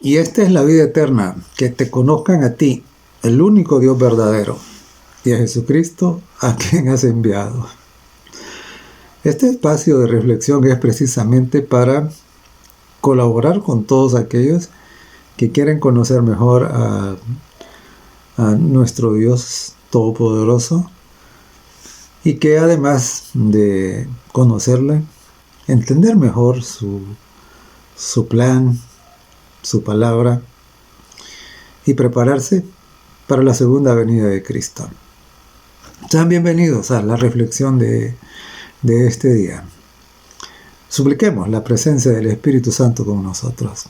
Y esta es la vida eterna, que te conozcan a ti, el único Dios verdadero, y a Jesucristo, a quien has enviado. Este espacio de reflexión es precisamente para colaborar con todos aquellos que quieren conocer mejor a nuestro Dios Todopoderoso, y que además de conocerle, entender mejor su plan, su palabra, y prepararse para la segunda venida de Cristo. Sean bienvenidos a la reflexión de este día. Supliquemos la presencia del Espíritu Santo con nosotros.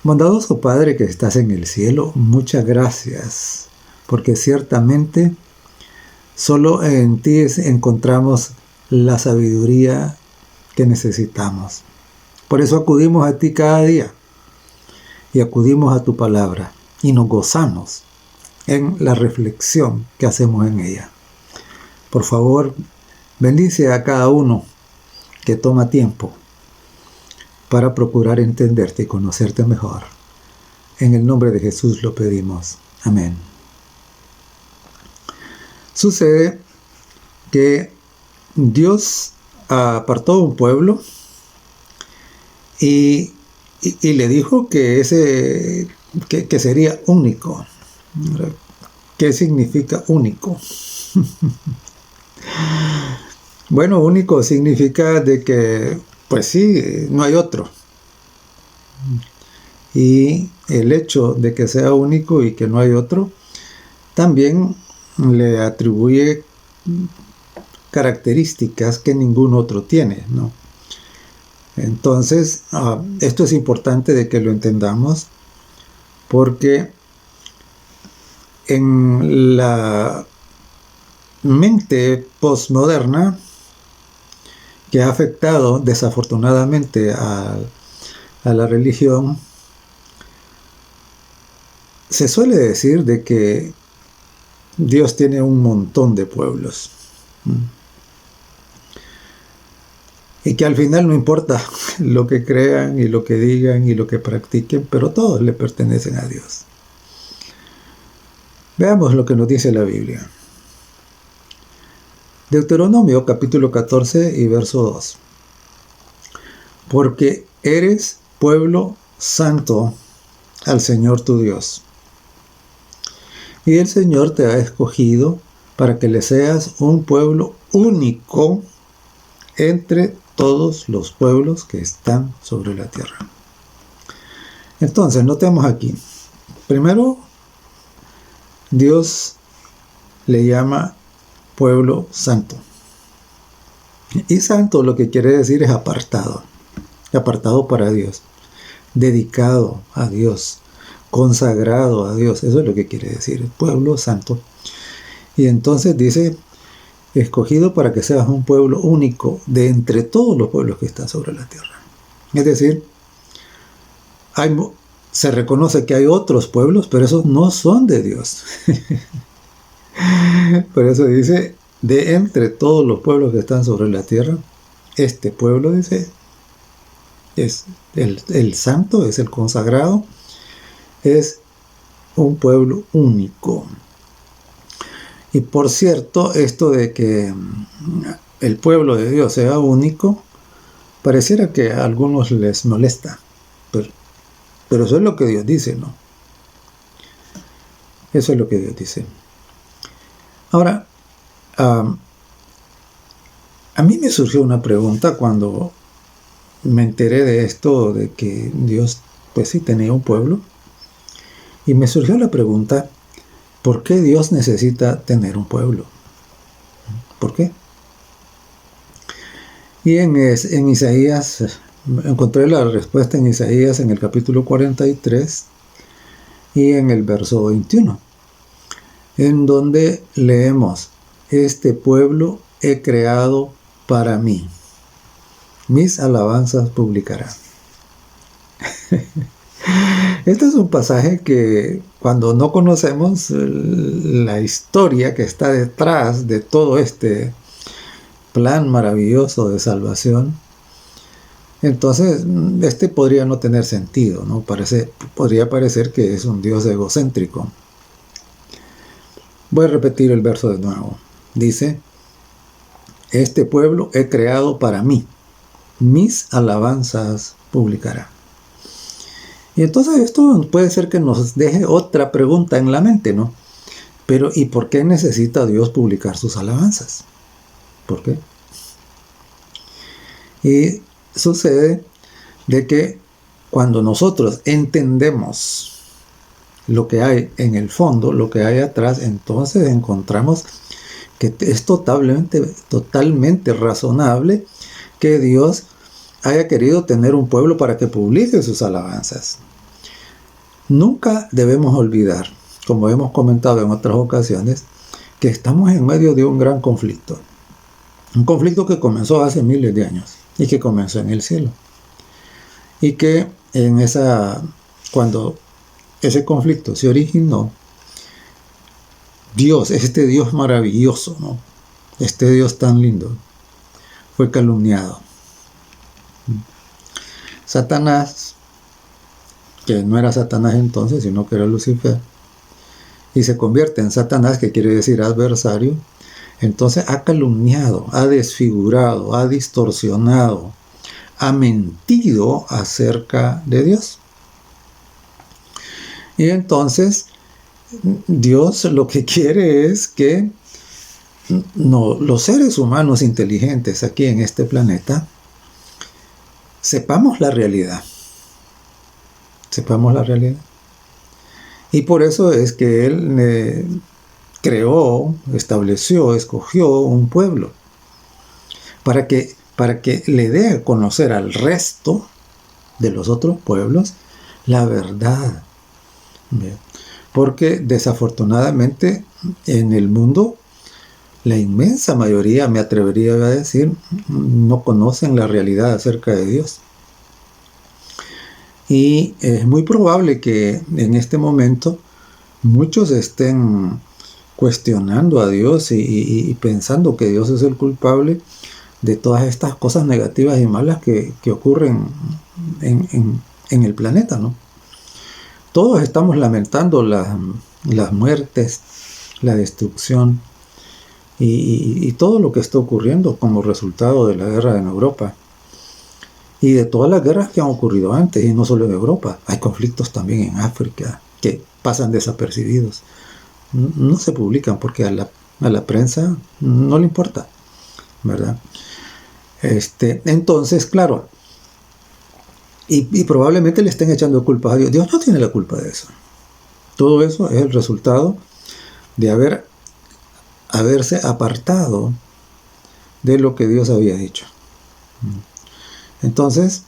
Bondadoso Padre que estás en el cielo, muchas gracias, porque ciertamente solo en ti encontramos la sabiduría que necesitamos. Por eso acudimos a ti cada día y acudimos a tu palabra y nos gozamos en la reflexión que hacemos en ella. Por favor, bendice a cada uno que toma tiempo para procurar entenderte y conocerte mejor. En el nombre de Jesús lo pedimos. Amén. Sucede que Dios apartó un pueblo y le dijo que sería único. ¿Qué significa único? Bueno, único significa de que, pues sí, no hay otro. Y el hecho de que sea único y que no hay otro, también le atribuye características que ningún otro tiene, ¿no? Entonces, esto es importante de que lo entendamos, porque en la mente postmoderna, que ha afectado desafortunadamente a la religión, se suele decir de que Dios tiene un montón de pueblos. Y que al final no importa lo que crean y lo que digan y lo que practiquen, pero todos le pertenecen a Dios. Veamos lo que nos dice la Biblia. Deuteronomio capítulo 14 y verso 2. Porque eres pueblo santo al Señor tu Dios. Y el Señor te ha escogido para que le seas un pueblo único entre todos los pueblos que están sobre la tierra. Entonces, notemos aquí. Primero, Dios le llama pueblo santo. Y santo lo que quiere decir es apartado. Apartado para Dios. Dedicado a Dios. Consagrado a Dios. Eso es lo que quiere decir. Pueblo santo. Y entonces dice, escogido para que seas un pueblo único de entre todos los pueblos que están sobre la tierra. Es decir, se reconoce que hay otros pueblos, pero esos no son de Dios. Por eso dice, de entre todos los pueblos que están sobre la tierra, este pueblo, dice, es el santo, es el consagrado, es un pueblo único. Y por cierto, esto de que el pueblo de Dios sea único, pareciera que a algunos les molesta, pero eso es lo que Dios dice, ¿no? Eso es lo que Dios dice. Ahora, a mí me surgió una pregunta cuando me enteré de esto, de que Dios, pues sí, tenía un pueblo, y me surgió la pregunta, ¿por qué Dios necesita tener un pueblo? ¿Por qué? Y en Isaías, encontré la respuesta en Isaías en el capítulo 43 y en el verso 21, en donde leemos, este pueblo he creado para mí, mis alabanzas publicarán. Este es un pasaje que cuando no conocemos la historia que está detrás de todo este plan maravilloso de salvación, Entonces, este podría no tener sentido, ¿no? Podría parecer que es un Dios egocéntrico. Voy a repetir el verso de nuevo. Dice, este pueblo he creado para mí, mis alabanzas publicará. Y entonces esto puede ser que nos deje otra pregunta en la mente, ¿no? Pero ¿y por qué necesita Dios publicar sus alabanzas? ¿Por qué? Y sucede de que cuando nosotros entendemos lo que hay en el fondo, lo que hay atrás, entonces encontramos que es totalmente razonable que Dios haya querido tener un pueblo para que publique sus alabanzas. Nunca debemos olvidar, como hemos comentado en otras ocasiones, que estamos en medio de un gran conflicto. Un conflicto que comenzó hace miles de años y que comenzó en el cielo. Y que cuando ese conflicto se originó, Dios, este Dios maravilloso, ¿no? Este Dios tan lindo, fue calumniado. Satanás, que no era Satanás entonces, sino que era Lucifer, y se convierte en Satanás, que quiere decir adversario, entonces ha calumniado, ha desfigurado, ha distorsionado, ha mentido acerca de Dios. Y entonces Dios lo que quiere es que los seres humanos inteligentes aquí en este planeta sepamos la realidad. Sepamos la realidad. Y por eso es que Él creó, estableció, escogió un pueblo para que le dé a conocer al resto de los otros pueblos la verdad. Porque desafortunadamente en el mundo la inmensa mayoría, me atrevería a decir, no conocen la realidad acerca de Dios. Y es muy probable que en este momento muchos estén cuestionando a Dios y pensando que Dios es el culpable de todas estas cosas negativas y malas que ocurren en el planeta, ¿no? Todos estamos lamentando las muertes, la destrucción y todo lo que está ocurriendo como resultado de la guerra en Europa y de todas las guerras que han ocurrido antes, y no solo en Europa. Hay conflictos también en África que pasan desapercibidos. No se publican porque a la prensa no le importa, ¿verdad? Entonces, claro, y probablemente le estén echando culpas a Dios. Dios no tiene la culpa de eso. Todo eso es el resultado de haberse apartado de lo que Dios había dicho. Entonces,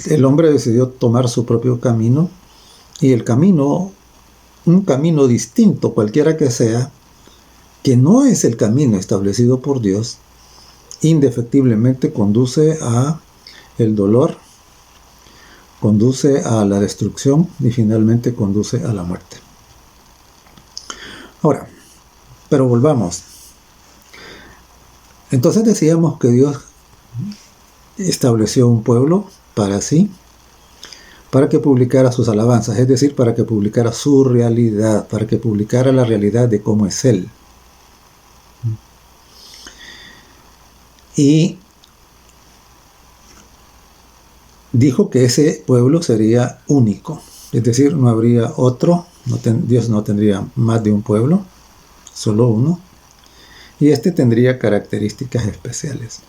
el hombre decidió tomar su propio camino, y el camino, un camino distinto, cualquiera que sea, que no es el camino establecido por Dios, indefectiblemente conduce a el dolor, conduce a la destrucción y finalmente conduce a la muerte. Ahora, pero volvamos. Entonces decíamos que Dios estableció un pueblo para sí, para que publicara sus alabanzas, es decir, para que publicara su realidad, para que publicara la realidad de cómo es Él. Y dijo que ese pueblo sería único, es decir, no habría otro, Dios no tendría más de un pueblo, solo uno, y tendría características especiales.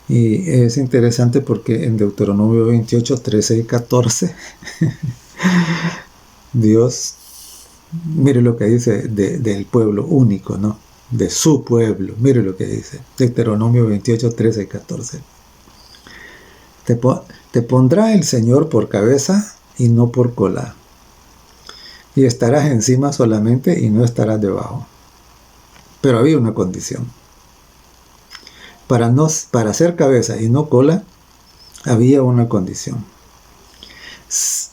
Y es interesante porque en Deuteronomio 28, 13 y 14, Dios, mire lo que dice del pueblo único, ¿no? De su pueblo, mire lo que dice, Deuteronomio 28, 13 y 14. Te pondrá el Señor por cabeza y no por cola, y estarás encima solamente y no estarás debajo. Pero había una condición. Para ser cabeza y no cola, había una condición.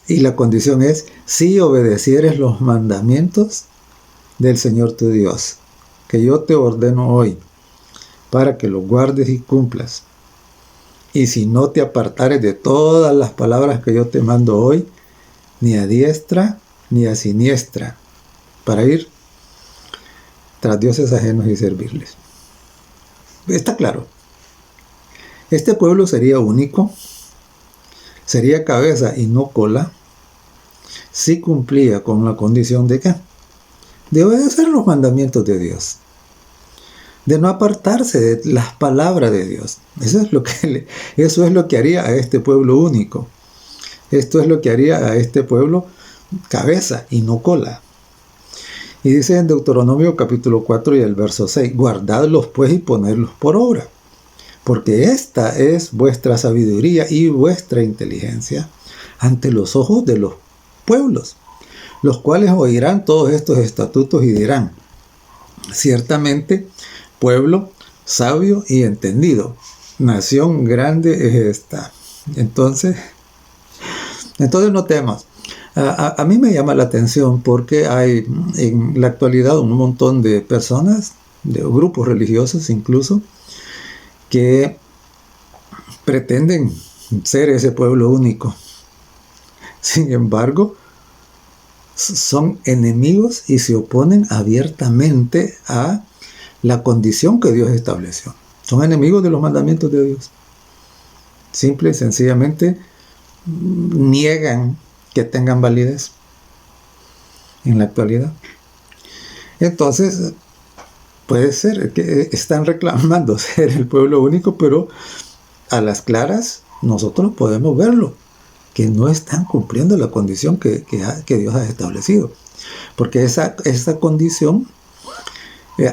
Y la condición es, si obedecieres los mandamientos del Señor tu Dios, que yo te ordeno hoy, para que los guardes y cumplas. Y si no te apartares de todas las palabras que yo te mando hoy, ni a diestra ni a siniestra, para ir tras dioses ajenos y servirles. Está claro. Este pueblo sería único, sería cabeza y no cola, si cumplía con la condición de ¿qué? De obedecer los mandamientos de Dios, de no apartarse de las palabras de Dios. Eso es lo que haría a este pueblo único. Esto es lo que haría a este pueblo cabeza y no cola. Y dice en Deuteronomio capítulo 4 y el verso 6, guardadlos pues y ponedlos por obra, porque esta es vuestra sabiduría y vuestra inteligencia ante los ojos de los pueblos, los cuales oirán todos estos estatutos y dirán, ciertamente, pueblo sabio y entendido, nación grande es esta. Entonces no temas. A mí me llama la atención porque hay en la actualidad un montón de personas, de grupos religiosos incluso, que pretenden ser ese pueblo único. Sin embargo, son enemigos y se oponen abiertamente a la condición que Dios estableció. Son enemigos de los mandamientos de Dios. Simple y sencillamente niegan que tengan validez en la actualidad. Entonces, puede ser que están reclamando ser el pueblo único, pero a las claras nosotros podemos verlo, que no están cumpliendo la condición que Dios ha establecido. Porque esa condición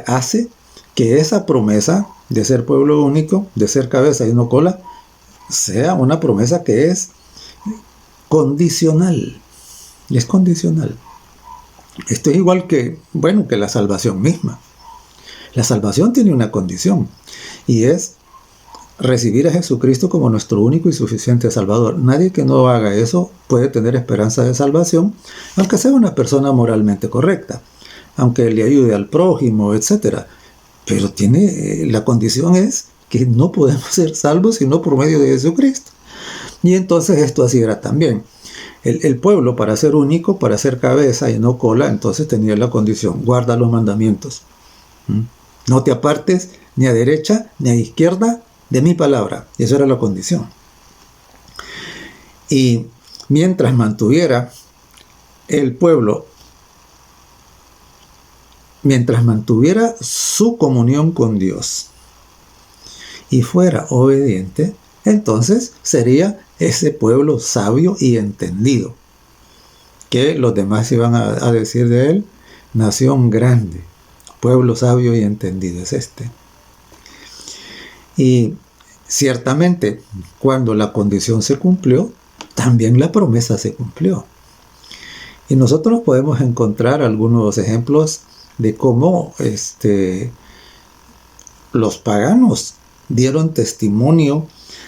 hace que esa promesa de ser pueblo único, de ser cabeza y no cola, sea una promesa que es condicional. Es condicional. Esto es igual que la salvación misma. La salvación tiene una condición y es recibir a Jesucristo como nuestro único y suficiente Salvador. Nadie que no haga eso puede tener esperanza de salvación, aunque sea una persona moralmente correcta, aunque le ayude al prójimo, etc. Pero la condición es que no podemos ser salvos sino por medio de Jesucristo. Y entonces esto así era también. El pueblo, para ser único, para ser cabeza y no cola, entonces tenía la condición, guarda los mandamientos. No te apartes ni a derecha ni a izquierda de mi palabra. Y eso era la condición. Y mientras mantuviera el pueblo, mientras mantuviera su comunión con Dios y fuera obediente, entonces sería ese pueblo sabio y entendido, que los demás iban a decir de él, nación grande, pueblo sabio y entendido es este. Y ciertamente, cuando la condición se cumplió, también la promesa se cumplió. Y nosotros podemos encontrar algunos ejemplos de cómo los paganos dieron testimonio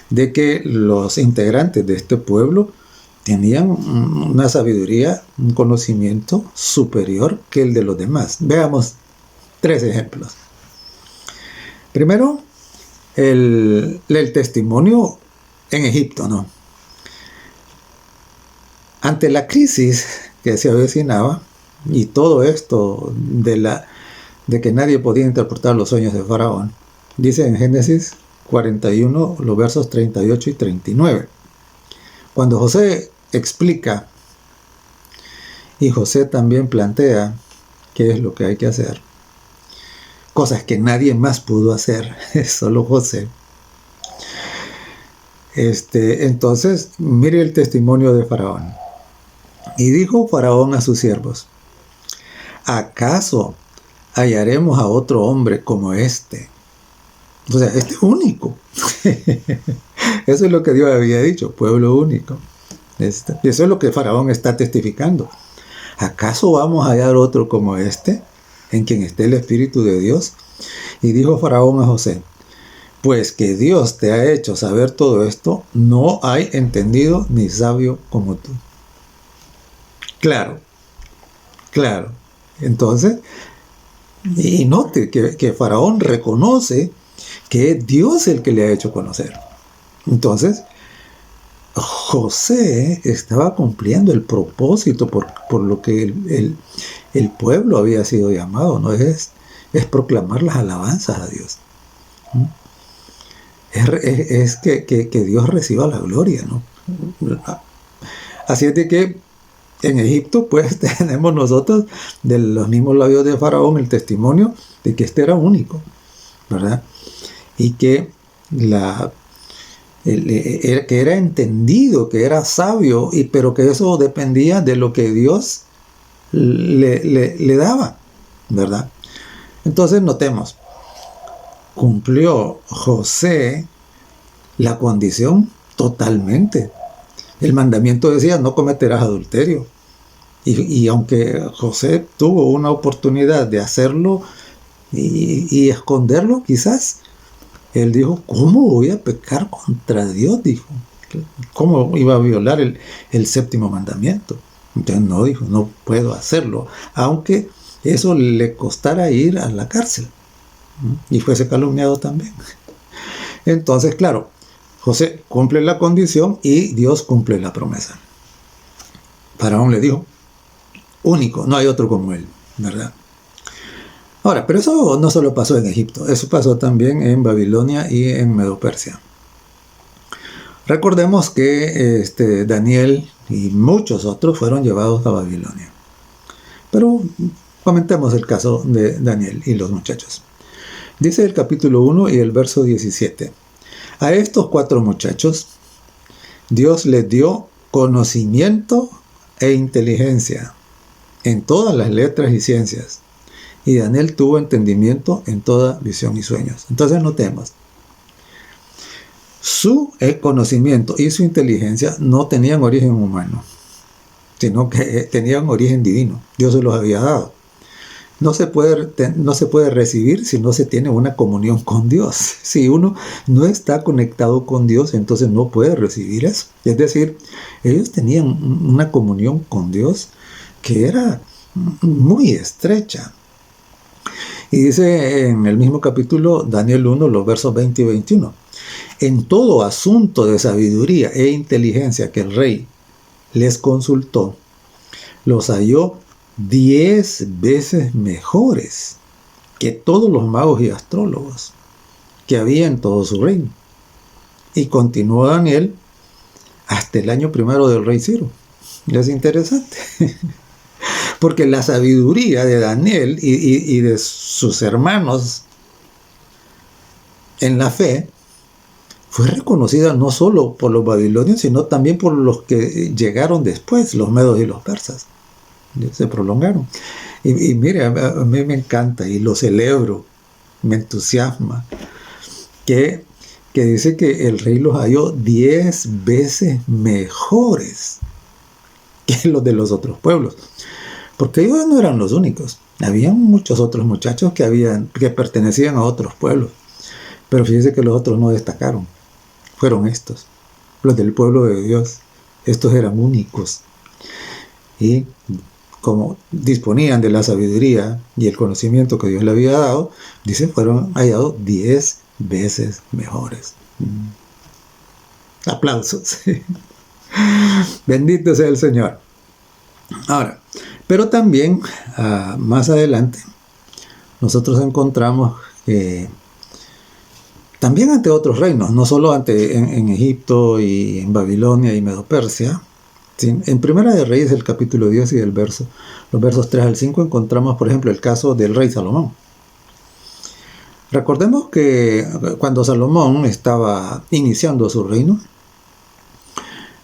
de que los integrantes de este pueblo tenían una sabiduría, un conocimiento superior que el de los demás. Veamos 3 ejemplos. Primero, el testimonio en Egipto, ¿no? Ante la crisis que se avecinaba y todo esto de que nadie podía interpretar los sueños de Faraón, dice en Génesis 41, los versos 38 y 39. Cuando José explica y José también plantea qué es lo que hay que hacer, cosas que nadie más pudo hacer, solo José. Entonces, mire el testimonio de Faraón. Y dijo Faraón a sus siervos, ¿acaso hallaremos a otro hombre como este? O sea, este es único. Eso es lo que Dios había dicho, pueblo único. Eso es lo que Faraón está testificando. ¿Acaso vamos a hallar otro como este, en quien esté el Espíritu de Dios? Y dijo Faraón a José, pues que Dios te ha hecho saber todo esto, no hay entendido ni sabio como tú. Claro. Entonces, y note que Faraón reconoce que es Dios el que le ha hecho conocer. Entonces, José estaba cumpliendo el propósito por lo que el pueblo había sido llamado, ¿no? Es proclamar las alabanzas a Dios. Es que Dios reciba la gloria, ¿no? Así es de que en Egipto, pues, tenemos nosotros de los mismos labios de Faraón el testimonio de que este era único, ¿verdad? Y que que era entendido, que era sabio, pero que eso dependía de lo que Dios le daba, ¿verdad? Entonces notemos, cumplió José la condición totalmente. El mandamiento decía, no cometerás adulterio. Y aunque José tuvo una oportunidad de hacerlo y esconderlo, quizás, él dijo, ¿cómo voy a pecar contra Dios? Dijo, ¿cómo iba a violar el séptimo mandamiento? Entonces no, dijo, no puedo hacerlo, aunque eso le costara ir a la cárcel y fuese calumniado también. Entonces, claro, José cumple la condición y Dios cumple la promesa. Faraón le dijo, único, no hay otro como él, ¿verdad? Ahora, pero eso no solo pasó en Egipto, eso pasó también en Babilonia y en Medo-Persia. Recordemos que Daniel y muchos otros fueron llevados a Babilonia. Pero comentemos el caso de Daniel y los muchachos. Dice el capítulo 1 y el verso 17. A estos 4 muchachos, Dios les dio conocimiento e inteligencia en todas las letras y ciencias. Y Daniel tuvo entendimiento en toda visión y sueños. Entonces notemos, su conocimiento y su inteligencia no tenían origen humano, sino que tenían origen divino. Dios se los había dado. No se puede recibir si no se tiene una comunión con Dios. Si uno no está conectado con Dios, entonces no puede recibir eso. Es decir, ellos tenían una comunión con Dios que era muy estrecha. Y dice en el mismo capítulo, Daniel 1, los versos 20 y 21. En todo asunto de sabiduría e inteligencia que el rey les consultó, los halló 10 veces mejores que todos los magos y astrólogos que había en todo su reino. Y continuó Daniel hasta el año primero del rey Ciro. Es interesante. Porque la sabiduría de Daniel y de sus hermanos en la fe fue reconocida no solo por los babilonios, sino también por los que llegaron después, los medos y los persas. Se prolongaron. Y mire, a mí me encanta y lo celebro, me entusiasma, que dice que el rey los halló 10 veces mejores que los de los otros pueblos. Porque ellos no eran los únicos. Había muchos otros muchachos que pertenecían a otros pueblos. Pero fíjese que los otros no destacaron. Fueron estos, los del pueblo de Dios. Estos eran únicos. Y como disponían de la sabiduría y el conocimiento que Dios le había dado, dice, fueron hallados 10 veces mejores. Aplausos. Bendito sea el Señor. Ahora, pero también más adelante nosotros encontramos que también ante otros reinos, no solo en Egipto y en Babilonia y Medo-Persia, ¿sí? En Primera de Reyes, el capítulo 10 y los versos 3 al 5, encontramos, por ejemplo, el caso del rey Salomón. Recordemos que cuando Salomón estaba iniciando su reino,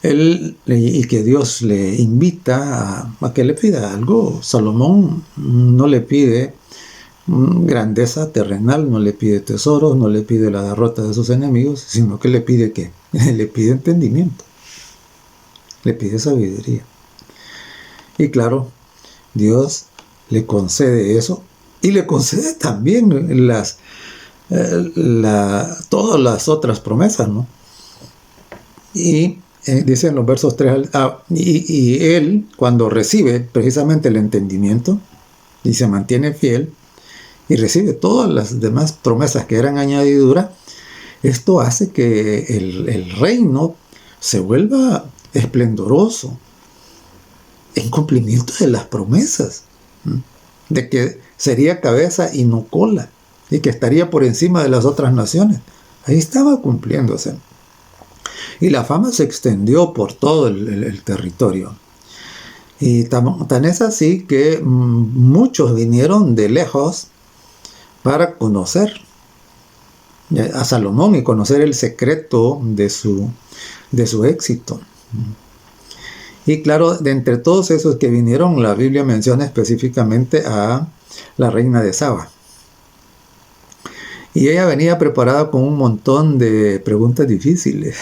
y que Dios le invita a que le pida algo, Salomón no le pide grandeza terrenal, no le pide tesoros, no le pide la derrota de sus enemigos, sino que le pide ¿qué? Le pide entendimiento, le pide sabiduría. Y claro, Dios le concede eso y le concede también todas las otras promesas, ¿no? Y dice en los versos 3 y él, cuando recibe precisamente el entendimiento y se mantiene fiel y recibe todas las demás promesas que eran añadiduras, Esto hace que el reino se vuelva esplendoroso en cumplimiento de las promesas, de que sería cabeza y no cola, y que estaría por encima de las otras naciones. Ahí estaba cumpliéndose. Y la fama se extendió por todo el territorio. Y tan es así que muchos vinieron de lejos para conocer a Salomón y conocer el secreto de su éxito. Y claro, de entre todos esos que vinieron, la Biblia menciona específicamente a la reina de Saba. Y ella venía preparada con un montón de preguntas difíciles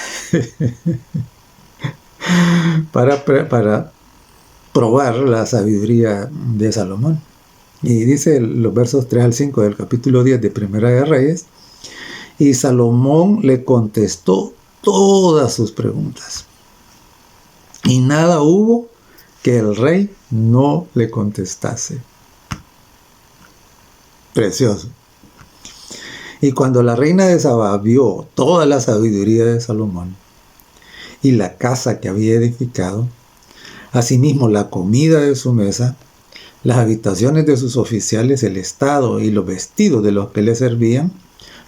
para probar la sabiduría de Salomón. Y dice los versos 3 al 5 del capítulo 10 de Primera de Reyes, y Salomón le contestó todas sus preguntas. Y nada hubo que el rey no le contestase. Precioso. Y cuando la reina de Saba vio toda la sabiduría de Salomón y la casa que había edificado, asimismo la comida de su mesa, las habitaciones de sus oficiales, el estado y los vestidos de los que le servían,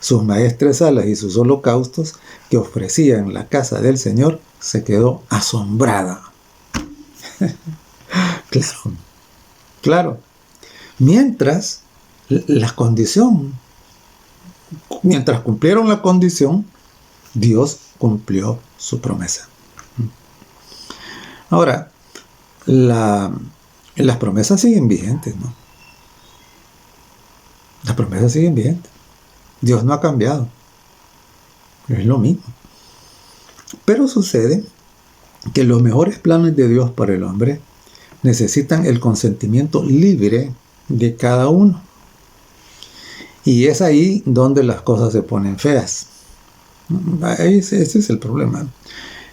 sus maestresalas y sus holocaustos que ofrecía en la casa del Señor, se quedó asombrada. Claro. Mientras cumplieron la condición, Dios cumplió su promesa. Ahora, las promesas siguen vigentes, ¿no? Las promesas siguen vigentes. Dios no ha cambiado. Es lo mismo. Pero sucede que los mejores planes de Dios para el hombre necesitan el consentimiento libre de cada uno. Y es ahí donde las cosas se ponen feas. Ese es el problema.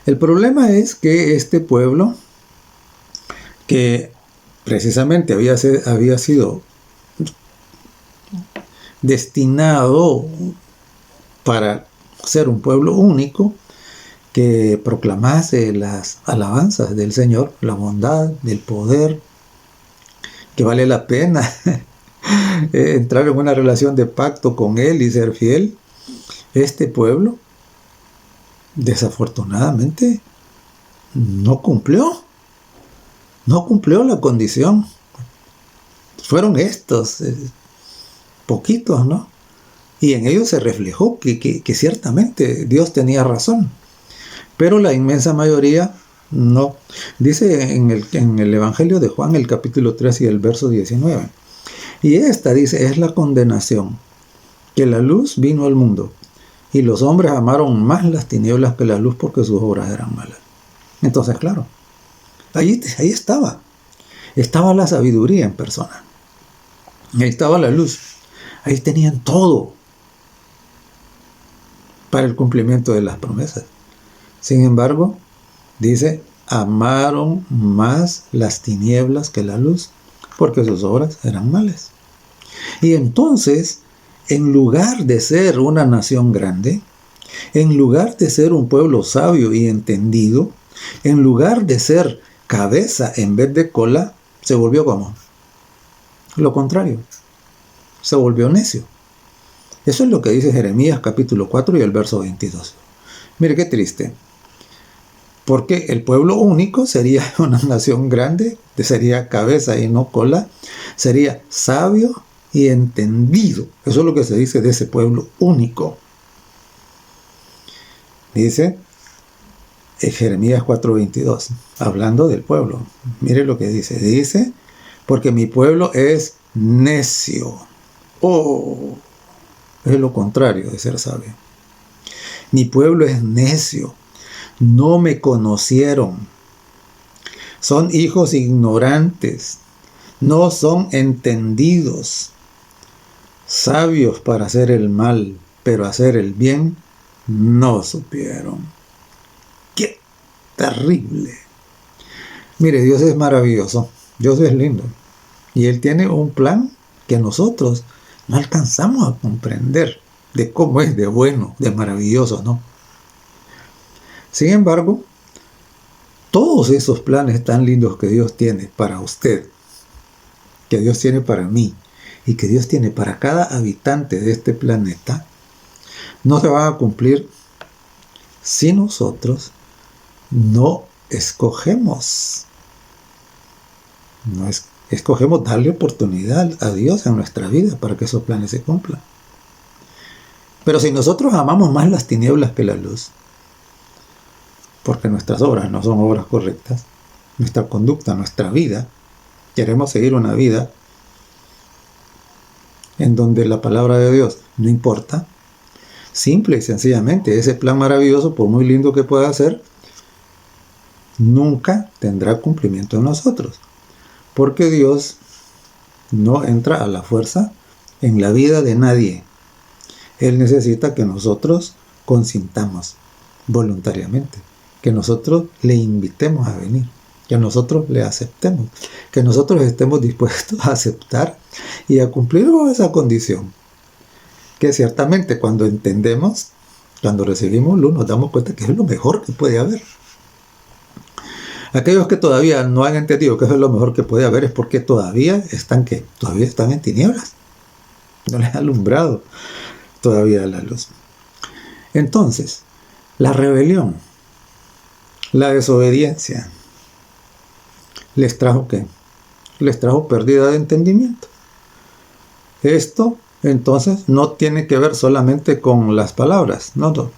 El problema es que este pueblo, que precisamente había sido destinado para ser un pueblo único, que proclamase las alabanzas del Señor, la bondad, el poder, que vale la pena entrar en una relación de pacto con Él y ser fiel. Este pueblo, desafortunadamente, no cumplió la condición. Fueron estos poquitos, ¿no? Y en ellos se reflejó que ciertamente Dios tenía razón. Pero la inmensa mayoría no. Dice en el Evangelio de Juan, el capítulo 3 y el verso 19. Y esta, dice, es la condenación, que la luz vino al mundo, y los hombres amaron más las tinieblas que la luz porque sus obras eran malas. Entonces, claro, ahí estaba la sabiduría en persona. Ahí estaba la luz. Ahí tenían todo para el cumplimiento de las promesas. Sin embargo, dice, amaron más las tinieblas que la luz, porque sus obras eran malas. Y entonces, en lugar de ser una nación grande, en lugar de ser un pueblo sabio y entendido, en lugar de ser cabeza en vez de cola, se volvió como lo contrario. Se volvió necio. Eso es lo que dice Jeremías capítulo 4 y el verso 22. Mire qué triste. Porque el pueblo único sería una nación grande, sería cabeza y no cola, sería sabio y entendido. Eso es lo que se dice de ese pueblo único. Dice Jeremías 4:22, hablando del pueblo. Mire lo que dice. Dice, porque mi pueblo es necio. Es lo contrario de ser sabio. Mi pueblo es necio. No me conocieron. Son hijos ignorantes. No son entendidos. Sabios para hacer el mal, pero hacer el bien no supieron. ¡Qué terrible! Mire, Dios es maravilloso. Dios es lindo. Y Él tiene un plan que nosotros no alcanzamos a comprender. de cómo es de bueno, de maravilloso, ¿no? Sin embargo, todos esos planes tan lindos que Dios tiene para usted, que Dios tiene para mí y que Dios tiene para cada habitante de este planeta, no se van a cumplir si nosotros no escogemos. Escogemos darle oportunidad a Dios en nuestra vida para que esos planes se cumplan. Pero si nosotros amamos más las tinieblas que la luz, porque nuestras obras no son obras correctas, nuestra conducta, nuestra vida, queremos seguir una vida en donde la palabra de Dios no importa, simple y sencillamente ese plan maravilloso, por muy lindo que pueda ser, nunca tendrá cumplimiento en nosotros, porque Dios no entra a la fuerza en la vida de nadie. Él necesita que nosotros consintamos voluntariamente, que nosotros le invitemos a venir, que nosotros le aceptemos, que nosotros estemos dispuestos a aceptar y a cumplir con esa condición. Que ciertamente cuando entendemos, cuando recibimos luz, nos damos cuenta que es lo mejor que puede haber. Aquellos que todavía no han entendido que eso es lo mejor que puede haber es porque todavía están en tinieblas. No les ha alumbrado todavía la luz. Entonces, la rebelión, la desobediencia, ¿les trajo qué? Les trajo pérdida de entendimiento. Esto, entonces, no tiene que ver solamente con las palabras, no.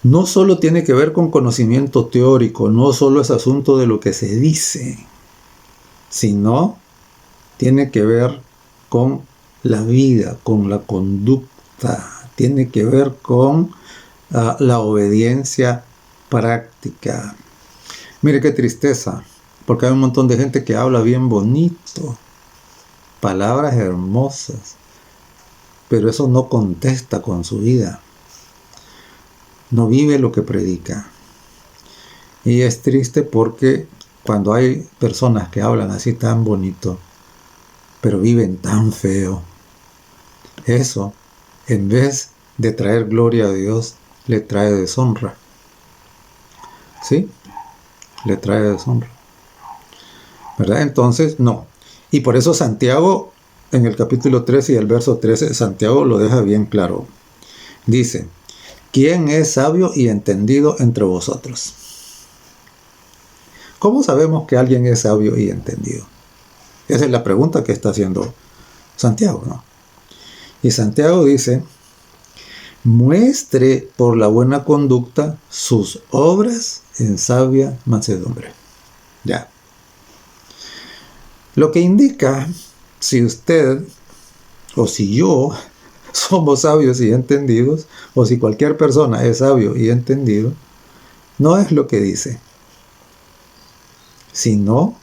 No solo tiene que ver con conocimiento teórico, no solo es asunto de lo que se dice, sino tiene que ver con la vida, con la conducta, tiene que ver con la obediencia práctica. Mire qué tristeza, porque hay un montón de gente que habla bien bonito, palabras hermosas, pero eso no contesta con su vida. No vive lo que predica. Y es triste porque cuando hay personas que hablan así tan bonito, pero viven tan feo, eso, en vez de traer gloria a Dios, le trae deshonra. ¿Sí? Le trae deshonra. ¿Verdad? Entonces, no. Y por eso Santiago, en el capítulo 13 y el verso 13, Santiago lo deja bien claro. Dice: ¿quién es sabio y entendido entre vosotros? ¿Cómo sabemos que alguien es sabio y entendido? Esa es la pregunta que está haciendo Santiago, ¿no? Y Santiago dice: muestre por la buena conducta sus obras en sabia mansedumbre. Ya. Lo que indica si usted o si yo somos sabios y entendidos, o si cualquier persona es sabio y entendido, no es lo que dice, sino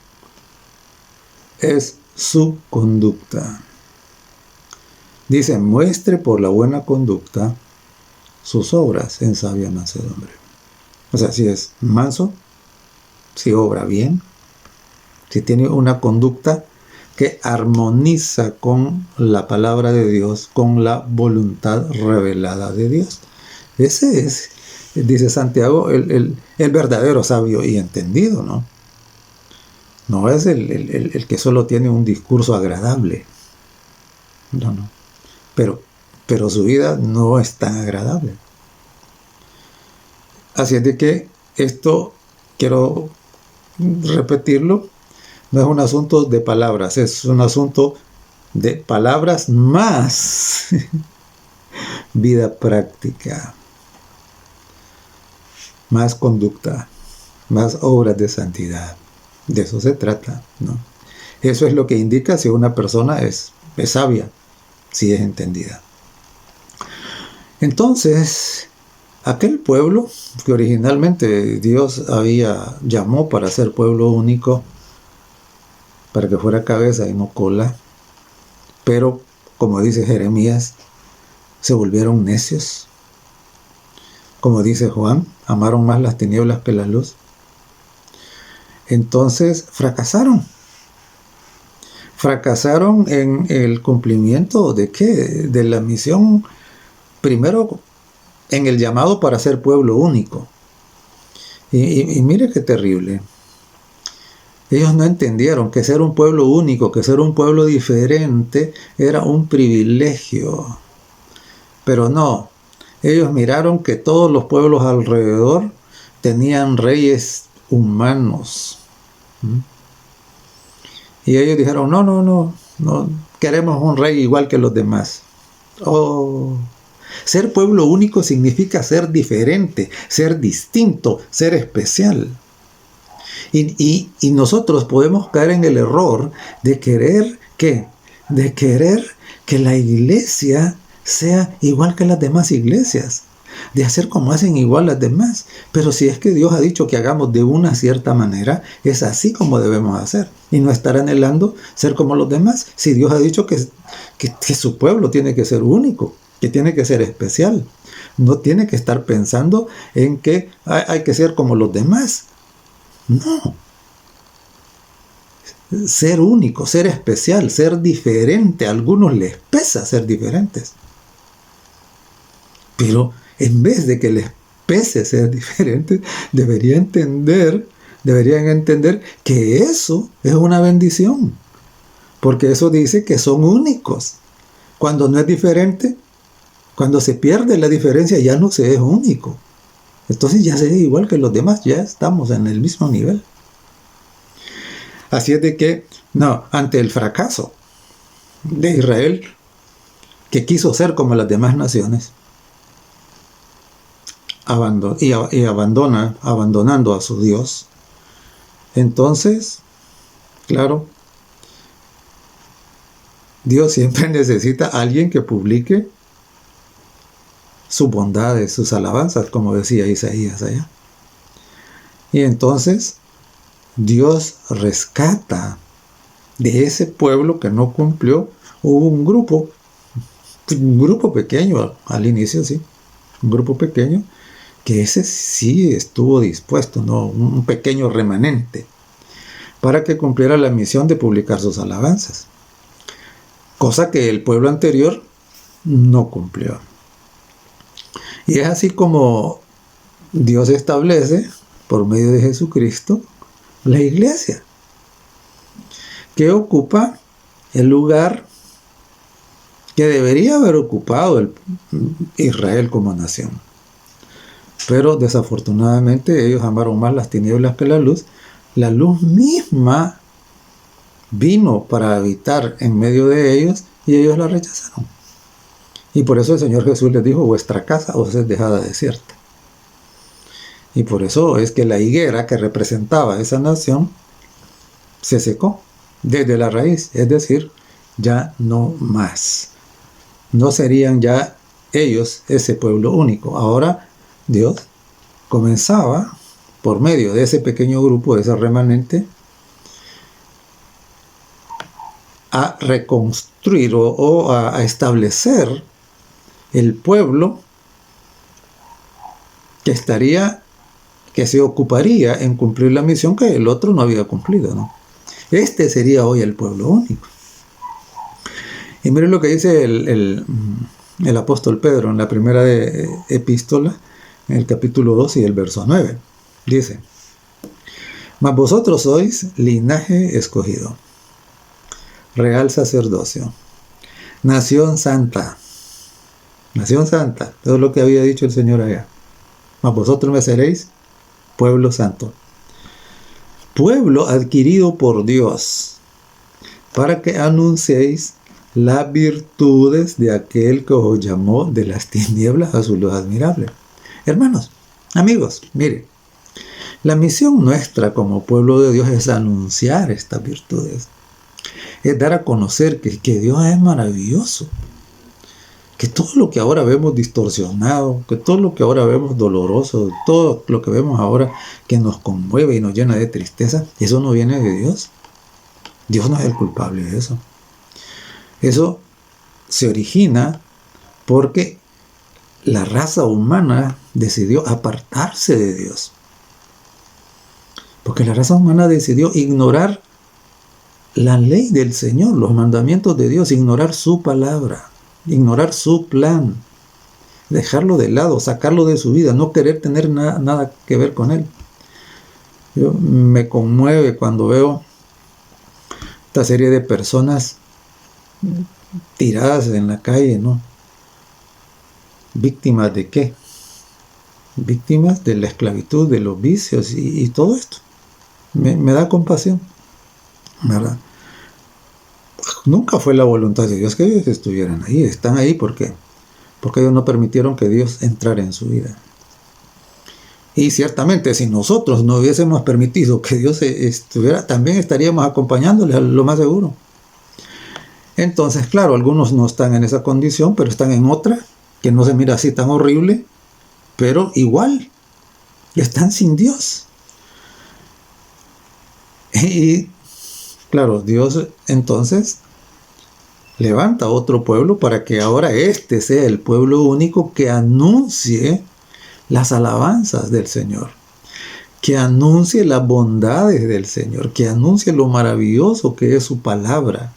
es su conducta. Dice: muestre por la buena conducta sus obras en sabia mansedumbre. O sea, si es manso, si obra bien, si tiene una conducta que armoniza con la palabra de Dios, con la voluntad revelada de Dios. Ese es, dice Santiago, el verdadero sabio y entendido, ¿no? No es el que solo tiene un discurso agradable. No. Pero su vida no es tan agradable. Así es de que esto, quiero repetirlo, no es un asunto de palabras, es un asunto de palabras más vida práctica, más conducta, más obras de santidad. De eso se trata, ¿no? Eso es lo que indica si una persona es sabia, si es entendida. Entonces, aquel pueblo que originalmente Dios llamó para ser pueblo único, para que fuera cabeza y no cola, pero, como dice Jeremías, se volvieron necios. Como dice Juan, amaron más las tinieblas que la luz. Entonces fracasaron. fracasaron en el cumplimiento de ¿qué? De la misión, primero en el llamado para ser pueblo único. Y mire qué terrible. Ellos no entendieron que ser un pueblo único, que ser un pueblo diferente era un privilegio. Pero no, ellos miraron que todos los pueblos alrededor tenían reyes humanos. Y ellos dijeron, no, queremos un rey igual que los demás. Oh, ser pueblo único significa ser diferente, ser distinto, ser especial. Y nosotros podemos caer en el error de querer que la iglesia sea igual que las demás iglesias, de hacer como hacen igual las demás. Pero si es que Dios ha dicho que hagamos de una cierta manera, es así como debemos hacer, y no estar anhelando ser como los demás. Si Dios ha dicho que su pueblo tiene que ser único, que tiene que ser especial, no tiene que estar pensando en que hay que ser como los demás. No. Ser único, ser especial, ser diferente. A algunos les pesa ser diferentes. Pero en vez de que les pese ser diferentes, deberían entender que eso es una bendición. Porque eso dice que son únicos. Cuando no es diferente, cuando se pierde la diferencia, ya no se es único. Entonces ya se es igual que los demás, ya estamos en el mismo nivel. Así es de que, ante el fracaso de Israel, que quiso ser como las demás naciones, abandonando a su Dios, entonces, claro, Dios siempre necesita a alguien que publique sus bondades, sus alabanzas, como decía Isaías allá. Y entonces Dios rescata de ese pueblo que no cumplió. Hubo un grupo pequeño al inicio, sí, un grupo pequeño, que ese sí estuvo dispuesto, un pequeño remanente, para que cumpliera la misión de publicar sus alabanzas, cosa que el pueblo anterior no cumplió. Y es así como Dios establece, por medio de Jesucristo, la iglesia, que ocupa el lugar que debería haber ocupado Israel como nación. Pero desafortunadamente ellos amaron más las tinieblas que la luz. La luz misma vino para habitar en medio de ellos y ellos la rechazaron. Y por eso el Señor Jesús les dijo, vuestra casa os es dejada desierta. Y por eso es que la higuera que representaba esa nación se secó desde la raíz, es decir, ya no más. No serían ya ellos ese pueblo único. Ahora Dios comenzaba, por medio de ese pequeño grupo, de ese remanente, a reconstruir o a establecer el pueblo que se ocuparía en cumplir la misión que el otro no había cumplido, ¿no? Este sería hoy el pueblo único. Y miren lo que dice el apóstol Pedro en la primera epístola, en el capítulo 2 y el verso 9. Dice, mas vosotros sois linaje escogido, real sacerdocio, nación santa, todo lo que había dicho el Señor allá. Mas vosotros me seréis pueblo santo, pueblo adquirido por Dios, para que anunciéis las virtudes de aquel que os llamó de las tinieblas a su luz admirable. Hermanos, amigos, miren, la misión nuestra como pueblo de Dios es anunciar estas virtudes, es dar a conocer que Dios es maravilloso, que todo lo que ahora vemos distorsionado, que todo lo que ahora vemos doloroso, todo lo que vemos ahora que nos conmueve y nos llena de tristeza, eso no viene de Dios. Dios no es el culpable de eso. Eso se origina porque la raza humana decidió apartarse de Dios. Porque la raza humana decidió ignorar la ley del Señor, los mandamientos de Dios, ignorar su palabra, ignorar su plan, dejarlo de lado, sacarlo de su vida, no querer tener nada que ver con él. Me conmueve cuando veo esta serie de personas tiradas en la calle, ¿no? ¿Víctimas de qué? Víctimas de la esclavitud, de los vicios y todo esto. Me da compasión, ¿verdad? Nunca fue la voluntad de Dios que ellos estuvieran ahí. Están ahí porque ellos no permitieron que Dios entrara en su vida. Y ciertamente, si nosotros no hubiésemos permitido que Dios estuviera, también estaríamos acompañándoles, lo más seguro. Entonces, claro, algunos no están en esa condición, pero están en otra, que no se mira así tan horrible, pero igual, están sin Dios. Y, claro, Dios entonces levanta otro pueblo para que ahora este sea el pueblo único que anuncie las alabanzas del Señor, que anuncie las bondades del Señor, que anuncie lo maravilloso que es su palabra.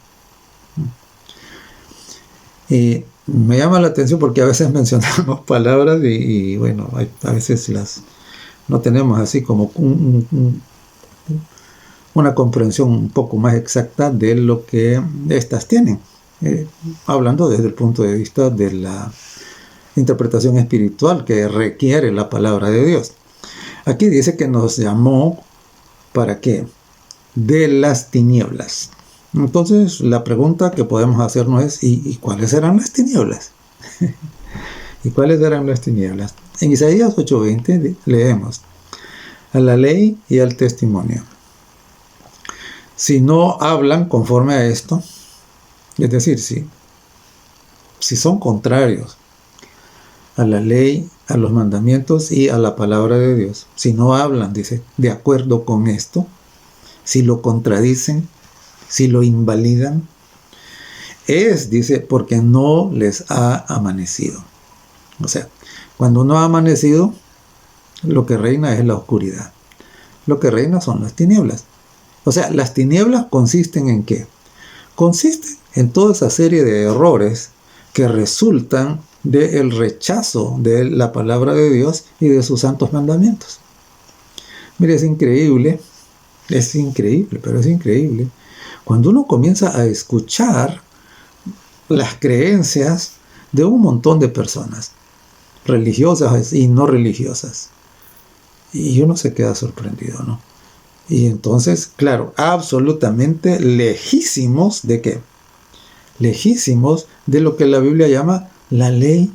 Y me llama la atención porque a veces mencionamos palabras y bueno, a veces no tenemos así como una comprensión un poco más exacta de lo que éstas tienen, hablando desde el punto de vista de la interpretación espiritual que requiere la palabra de Dios. Aquí dice que nos llamó ¿para qué? De las tinieblas. Entonces la pregunta que podemos hacernos es ¿y cuáles eran las tinieblas? ¿Y cuáles eran las tinieblas? En Isaías 8:20 leemos: a la ley y al testimonio. Si no hablan conforme a esto, es decir, si son contrarios a la ley, a los mandamientos y a la palabra de Dios, si no hablan, dice, de acuerdo con esto, si lo contradicen, si lo invalidan, dice, porque no les ha amanecido. O sea, cuando no ha amanecido, lo que reina es la oscuridad. Lo que reina son las tinieblas. O sea, las tinieblas consisten ¿en qué? Consisten en toda esa serie de errores que resultan del rechazo de la palabra de Dios y de sus santos mandamientos. Mire, es increíble, pero es increíble. Cuando uno comienza a escuchar las creencias de un montón de personas, religiosas y no religiosas, y uno se queda sorprendido, ¿no? Y entonces, claro, absolutamente lejísimos ¿de qué? Lejísimos de lo que la Biblia llama la ley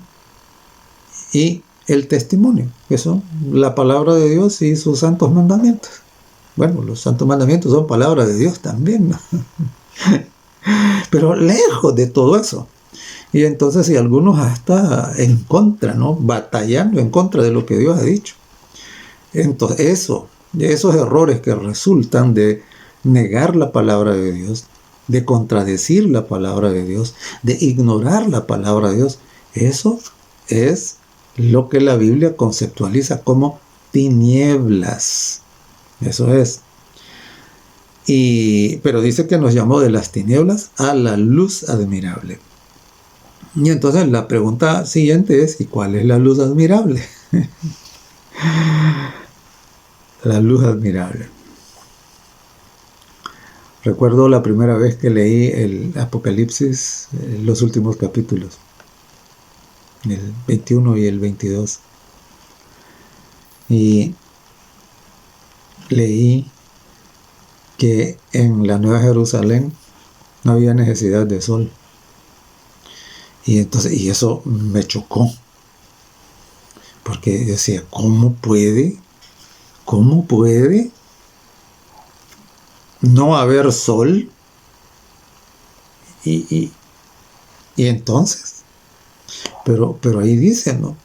y el testimonio, que son la palabra de Dios y sus santos mandamientos. Bueno, los santos mandamientos son palabra de Dios también, ¿no? Pero lejos de todo eso. Y entonces, si algunos hasta en contra, ¿no? Batallando en contra de lo que Dios ha dicho. Entonces, esos errores que resultan de negar la palabra de Dios, de contradecir la palabra de Dios, de ignorar la palabra de Dios, eso es lo que la Biblia conceptualiza como tinieblas. Eso es. Pero dice que nos llamó de las tinieblas a la luz admirable. Y entonces la pregunta siguiente es, ¿y cuál es la luz admirable? La luz admirable. Recuerdo la primera vez que leí el Apocalipsis, los últimos capítulos, el 21 y el 22. Y leí que en la Nueva Jerusalén no había necesidad de sol. Y eso me chocó. Porque decía, ¿cómo puede no haber sol? Y entonces, pero ahí dice, ¿no?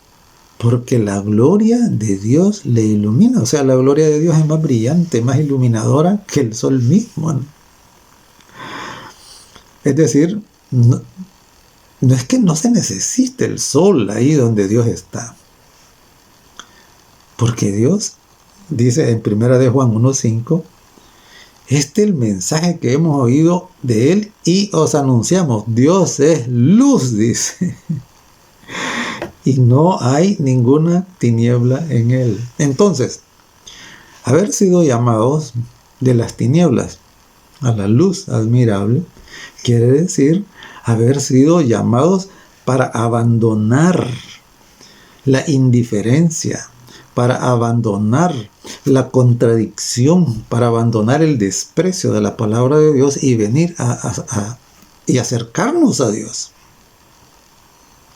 Porque la gloria de Dios le ilumina. O sea, la gloria de Dios es más brillante, más iluminadora que el sol mismo, ¿no? Es decir, no es que no se necesite el sol ahí donde Dios está. Porque Dios dice en 1 de Juan 1:5 Este es el mensaje que hemos oído de Él y os anunciamos. Dios es luz, dice. Y no hay ninguna tiniebla en Él. Entonces, haber sido llamados de las tinieblas a la luz admirable quiere decir haber sido llamados para abandonar la indiferencia, para abandonar la contradicción, para abandonar el desprecio de la palabra de Dios y venir y acercarnos a Dios.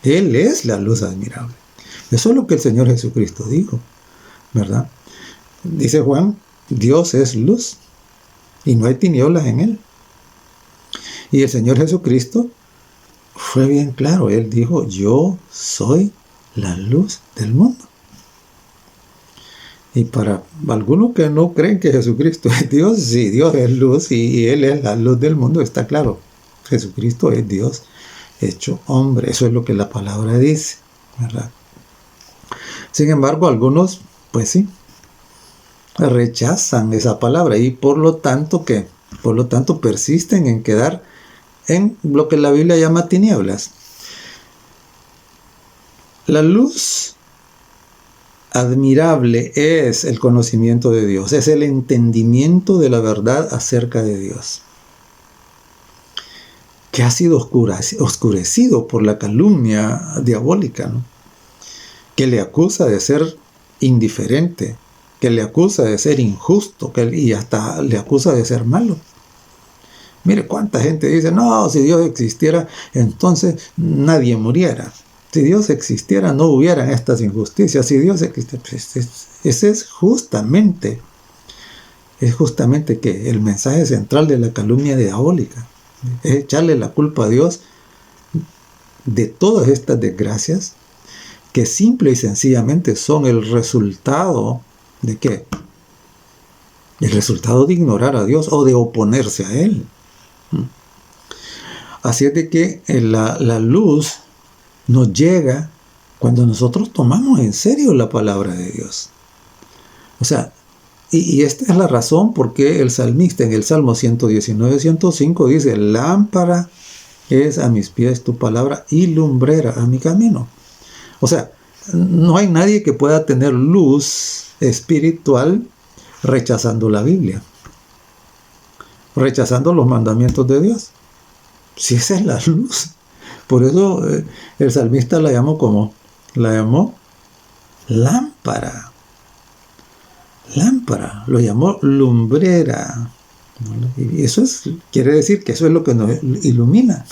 Él es la luz admirable. Eso es lo que el Señor Jesucristo dijo, ¿verdad? Dice Juan, Dios es luz y no hay tinieblas en Él. Y el Señor Jesucristo fue bien claro. Él dijo, yo soy la luz del mundo. Y para algunos que no creen que Jesucristo es Dios, sí, Dios es luz y Él es la luz del mundo, está claro. Jesucristo es Dios hecho hombre. Eso es lo que la palabra dice, ¿verdad? Sin embargo, algunos, pues sí, rechazan esa palabra y por lo tanto persisten en quedar en lo que la Biblia llama tinieblas. La luz admirable es el conocimiento de Dios, es el entendimiento de la verdad acerca de Dios, que ha sido oscurecido por la calumnia diabólica, ¿no? Que le acusa de ser indiferente, que le acusa de ser injusto, y hasta le acusa de ser malo. Mire cuánta gente dice, no, si Dios existiera, entonces nadie muriera. Si Dios existiera, no hubieran estas injusticias. Si Dios existiera, pues ese es justamente que el mensaje central de la calumnia diabólica es echarle la culpa a Dios de todas estas desgracias que simple y sencillamente son el resultado ¿de qué? El resultado de ignorar a Dios o de oponerse a Él. Así es de que la luz nos llega cuando nosotros tomamos en serio la palabra de Dios. O sea, y esta es la razón por qué el salmista en el Salmo 119, 105 dice, lámpara es a mis pies tu palabra y lumbrera a mi camino. O sea, no hay nadie que pueda tener luz espiritual rechazando la Biblia, rechazando los mandamientos de Dios. Si esa es la luz. Por eso el salmista la llamó lámpara. Lámpara, lo llamó lumbrera. Y eso quiere decir que eso es lo que nos ilumina.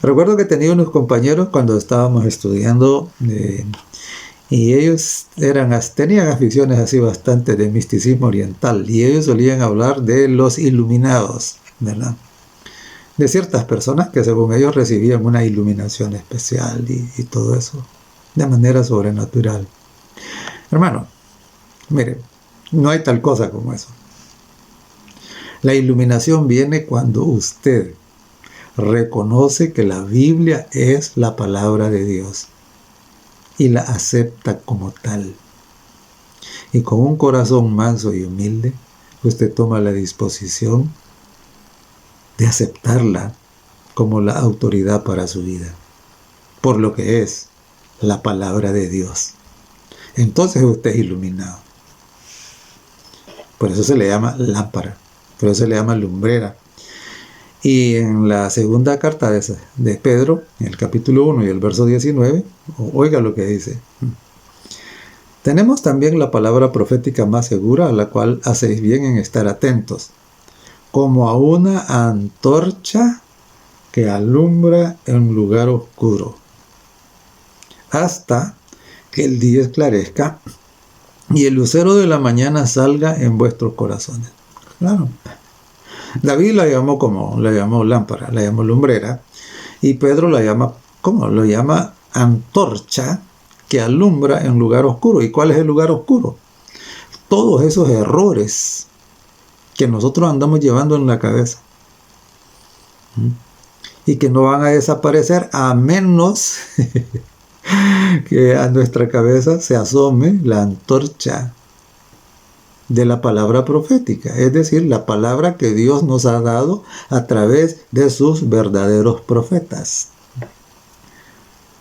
Recuerdo que tenía unos compañeros cuando estábamos estudiando y ellos tenían aficiones así bastante de misticismo oriental y ellos solían hablar de los iluminados, ¿verdad? De ciertas personas que según ellos recibían una iluminación especial y todo eso de manera sobrenatural. Hermano, mire, no hay tal cosa como eso. La iluminación viene cuando usted reconoce que la Biblia es la palabra de Dios y la acepta como tal. Y con un corazón manso y humilde, usted toma la disposición de aceptarla como la autoridad para su vida, por lo que es la palabra de Dios. Entonces usted es iluminado. Por eso se le llama lámpara, por eso se le llama lumbrera. Y en la segunda carta de Pedro, en el capítulo 1 y el verso 19, oiga lo que dice. Tenemos también la palabra profética más segura, a la cual hacéis bien en estar atentos, como a una antorcha que alumbra en lugar oscuro, hasta que el día esclarezca y el lucero de la mañana salga en vuestros corazones. Claro. David la llamó lámpara, la llamó lumbrera, y Pedro la llama, ¿cómo? Lo llama antorcha que alumbra en lugar oscuro. ¿Y cuál es el lugar oscuro? Todos esos errores que nosotros andamos llevando en la cabeza y que no van a desaparecer a menos que a nuestra cabeza se asome la antorcha de la palabra profética, es decir, la palabra que Dios nos ha dado a través de sus verdaderos profetas.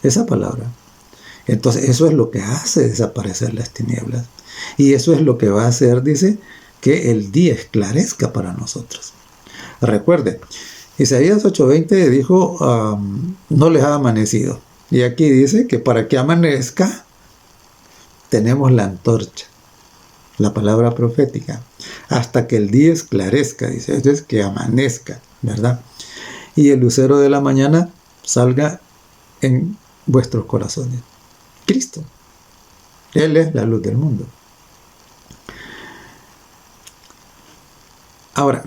Esa palabra. Entonces, eso es lo que hace desaparecer las tinieblas. Y eso es lo que va a hacer, dice, que el día esclarezca para nosotros. Recuerde, Isaías 8:20 dijo, no les ha amanecido. Y aquí dice que para que amanezca, tenemos la antorcha, la palabra profética, hasta que el día esclarezca, dice, esto es que amanezca, ¿verdad? Y el lucero de la mañana salga en vuestros corazones. Cristo, Él es la luz del mundo. Ahora,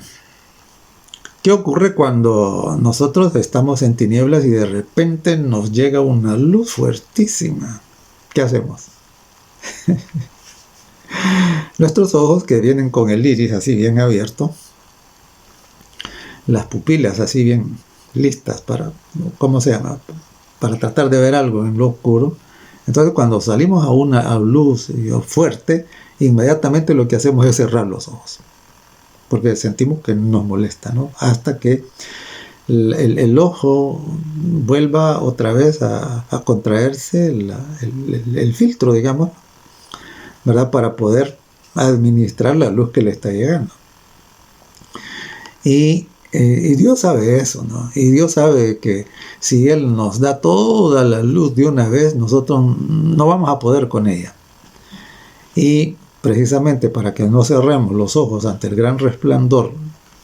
¿qué ocurre cuando nosotros estamos en tinieblas y de repente nos llega una luz fuertísima? ¿Qué hacemos? Nuestros ojos, que vienen con el iris así bien abierto, las pupilas así bien listas para, ¿cómo se llama? Para tratar de ver algo en lo oscuro. Entonces, cuando salimos a una luz fuerte, inmediatamente lo que hacemos es cerrar los ojos, porque sentimos que nos molesta, ¿no? Hasta que el ojo vuelva otra vez a contraerse el filtro, digamos, ¿verdad? Para poder administrar la luz que le está llegando. Y Dios sabe eso, ¿no? Y Dios sabe que si Él nos da toda la luz de una vez, nosotros no vamos a poder con ella. Y precisamente para que no cerremos los ojos ante el gran resplandor,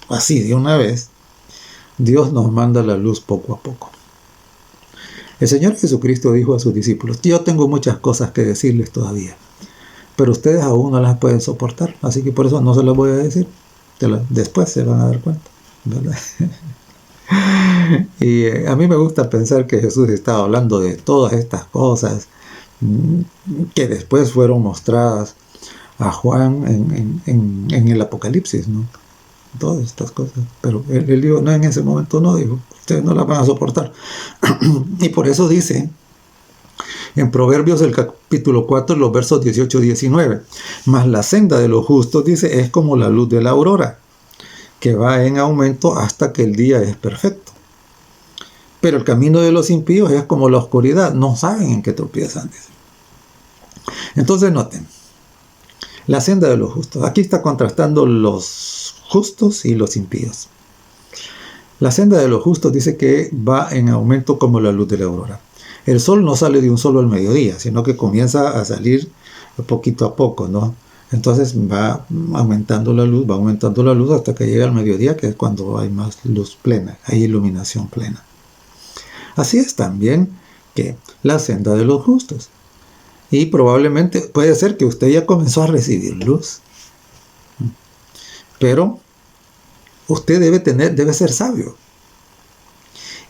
así de una vez, Dios nos manda la luz poco a poco. El Señor Jesucristo dijo a sus discípulos, yo tengo muchas cosas que decirles todavía, pero ustedes aún no las pueden soportar, así que por eso no se las voy a decir. Después se van a dar cuenta, ¿verdad? Y a mí me gusta pensar que Jesús estaba hablando de todas estas cosas que después fueron mostradas a Juan en el Apocalipsis, ¿no? Todas estas cosas, pero él dijo, no, en ese momento no, dijo, ustedes no las van a soportar. Y por eso dice en Proverbios el capítulo 4, los versos 18 y 19, mas la senda de los justos, dice, es como la luz de la aurora, que va en aumento hasta que el día es perfecto. Pero el camino de los impíos es como la oscuridad, no saben en qué tropiezan, dice. Entonces noten, la senda de los justos, aquí está contrastando los justos y los impíos. La senda de los justos dice que va en aumento como la luz de la aurora. El sol no sale de un solo al mediodía, sino que comienza a salir poquito a poco, ¿no? Entonces va aumentando la luz hasta que llega al mediodía, que es cuando hay más luz plena, hay iluminación plena. Así es también que la senda de los justos. Y probablemente puede ser que usted ya comenzó a recibir luz, pero usted debe ser sabio.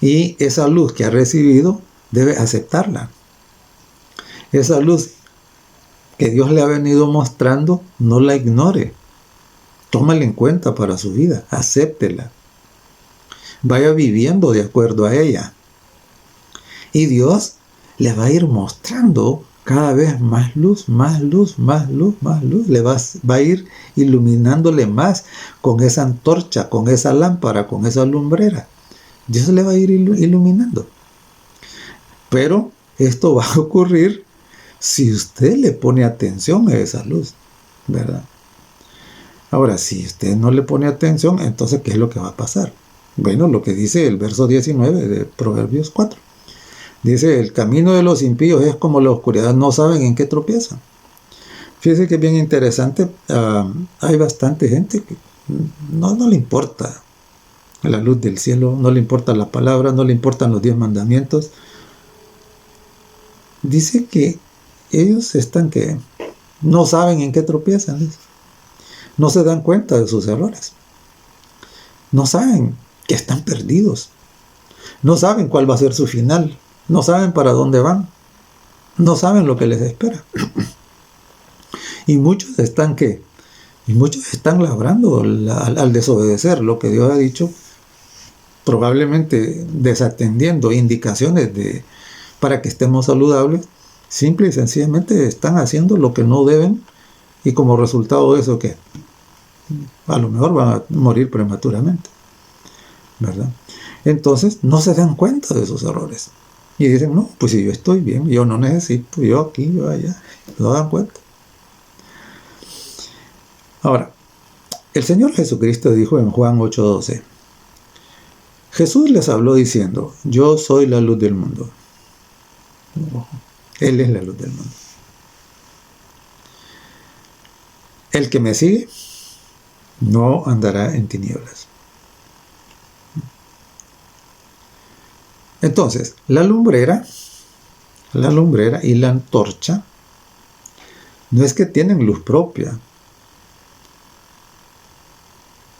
Y esa luz que ha recibido debe aceptarla. Esa luz que Dios le ha venido mostrando, no la ignore. Tómala en cuenta para su vida, acéptela. Vaya viviendo de acuerdo a ella. Y Dios le va a ir mostrando cada vez más luz, más luz, más luz, más luz. Le va a ir iluminándole más con esa antorcha, con esa lámpara, con esa lumbrera. Dios le va a ir iluminando. Pero esto va a ocurrir si usted le pone atención a esa luz, ¿verdad? Ahora, si usted no le pone atención, entonces, ¿qué es lo que va a pasar? Bueno, lo que dice el verso 19 de Proverbios 4. Dice, el camino de los impíos es como la oscuridad, no saben en qué tropiezan. Fíjese que es bien interesante, hay bastante gente que no le importa la luz del cielo, no le importa la palabra, no le importan los 10 mandamientos. Dice que ellos están que no saben en qué tropiezan, dice. No se dan cuenta de sus errores, no saben que están perdidos, no saben cuál va a ser su final, no saben para dónde van, no saben lo que les espera. Y muchos están labrando al desobedecer lo que Dios ha dicho, probablemente desatendiendo indicaciones para que estemos saludables. Simple y sencillamente están haciendo lo que no deben Y como resultado de eso, ¿qué? A lo mejor van a morir prematuramente, ¿verdad? Entonces no se dan cuenta de sus errores. Y dicen, no, pues si yo estoy bien, yo no necesito, yo aquí, yo allá. No dan cuenta. Ahora, el Señor Jesucristo dijo en Juan 8:12, Jesús les habló diciendo, yo soy la luz del mundo. Él es la luz del mundo. El que me sigue no andará en tinieblas. Entonces, la lumbrera y la antorcha no es que tienen luz propia.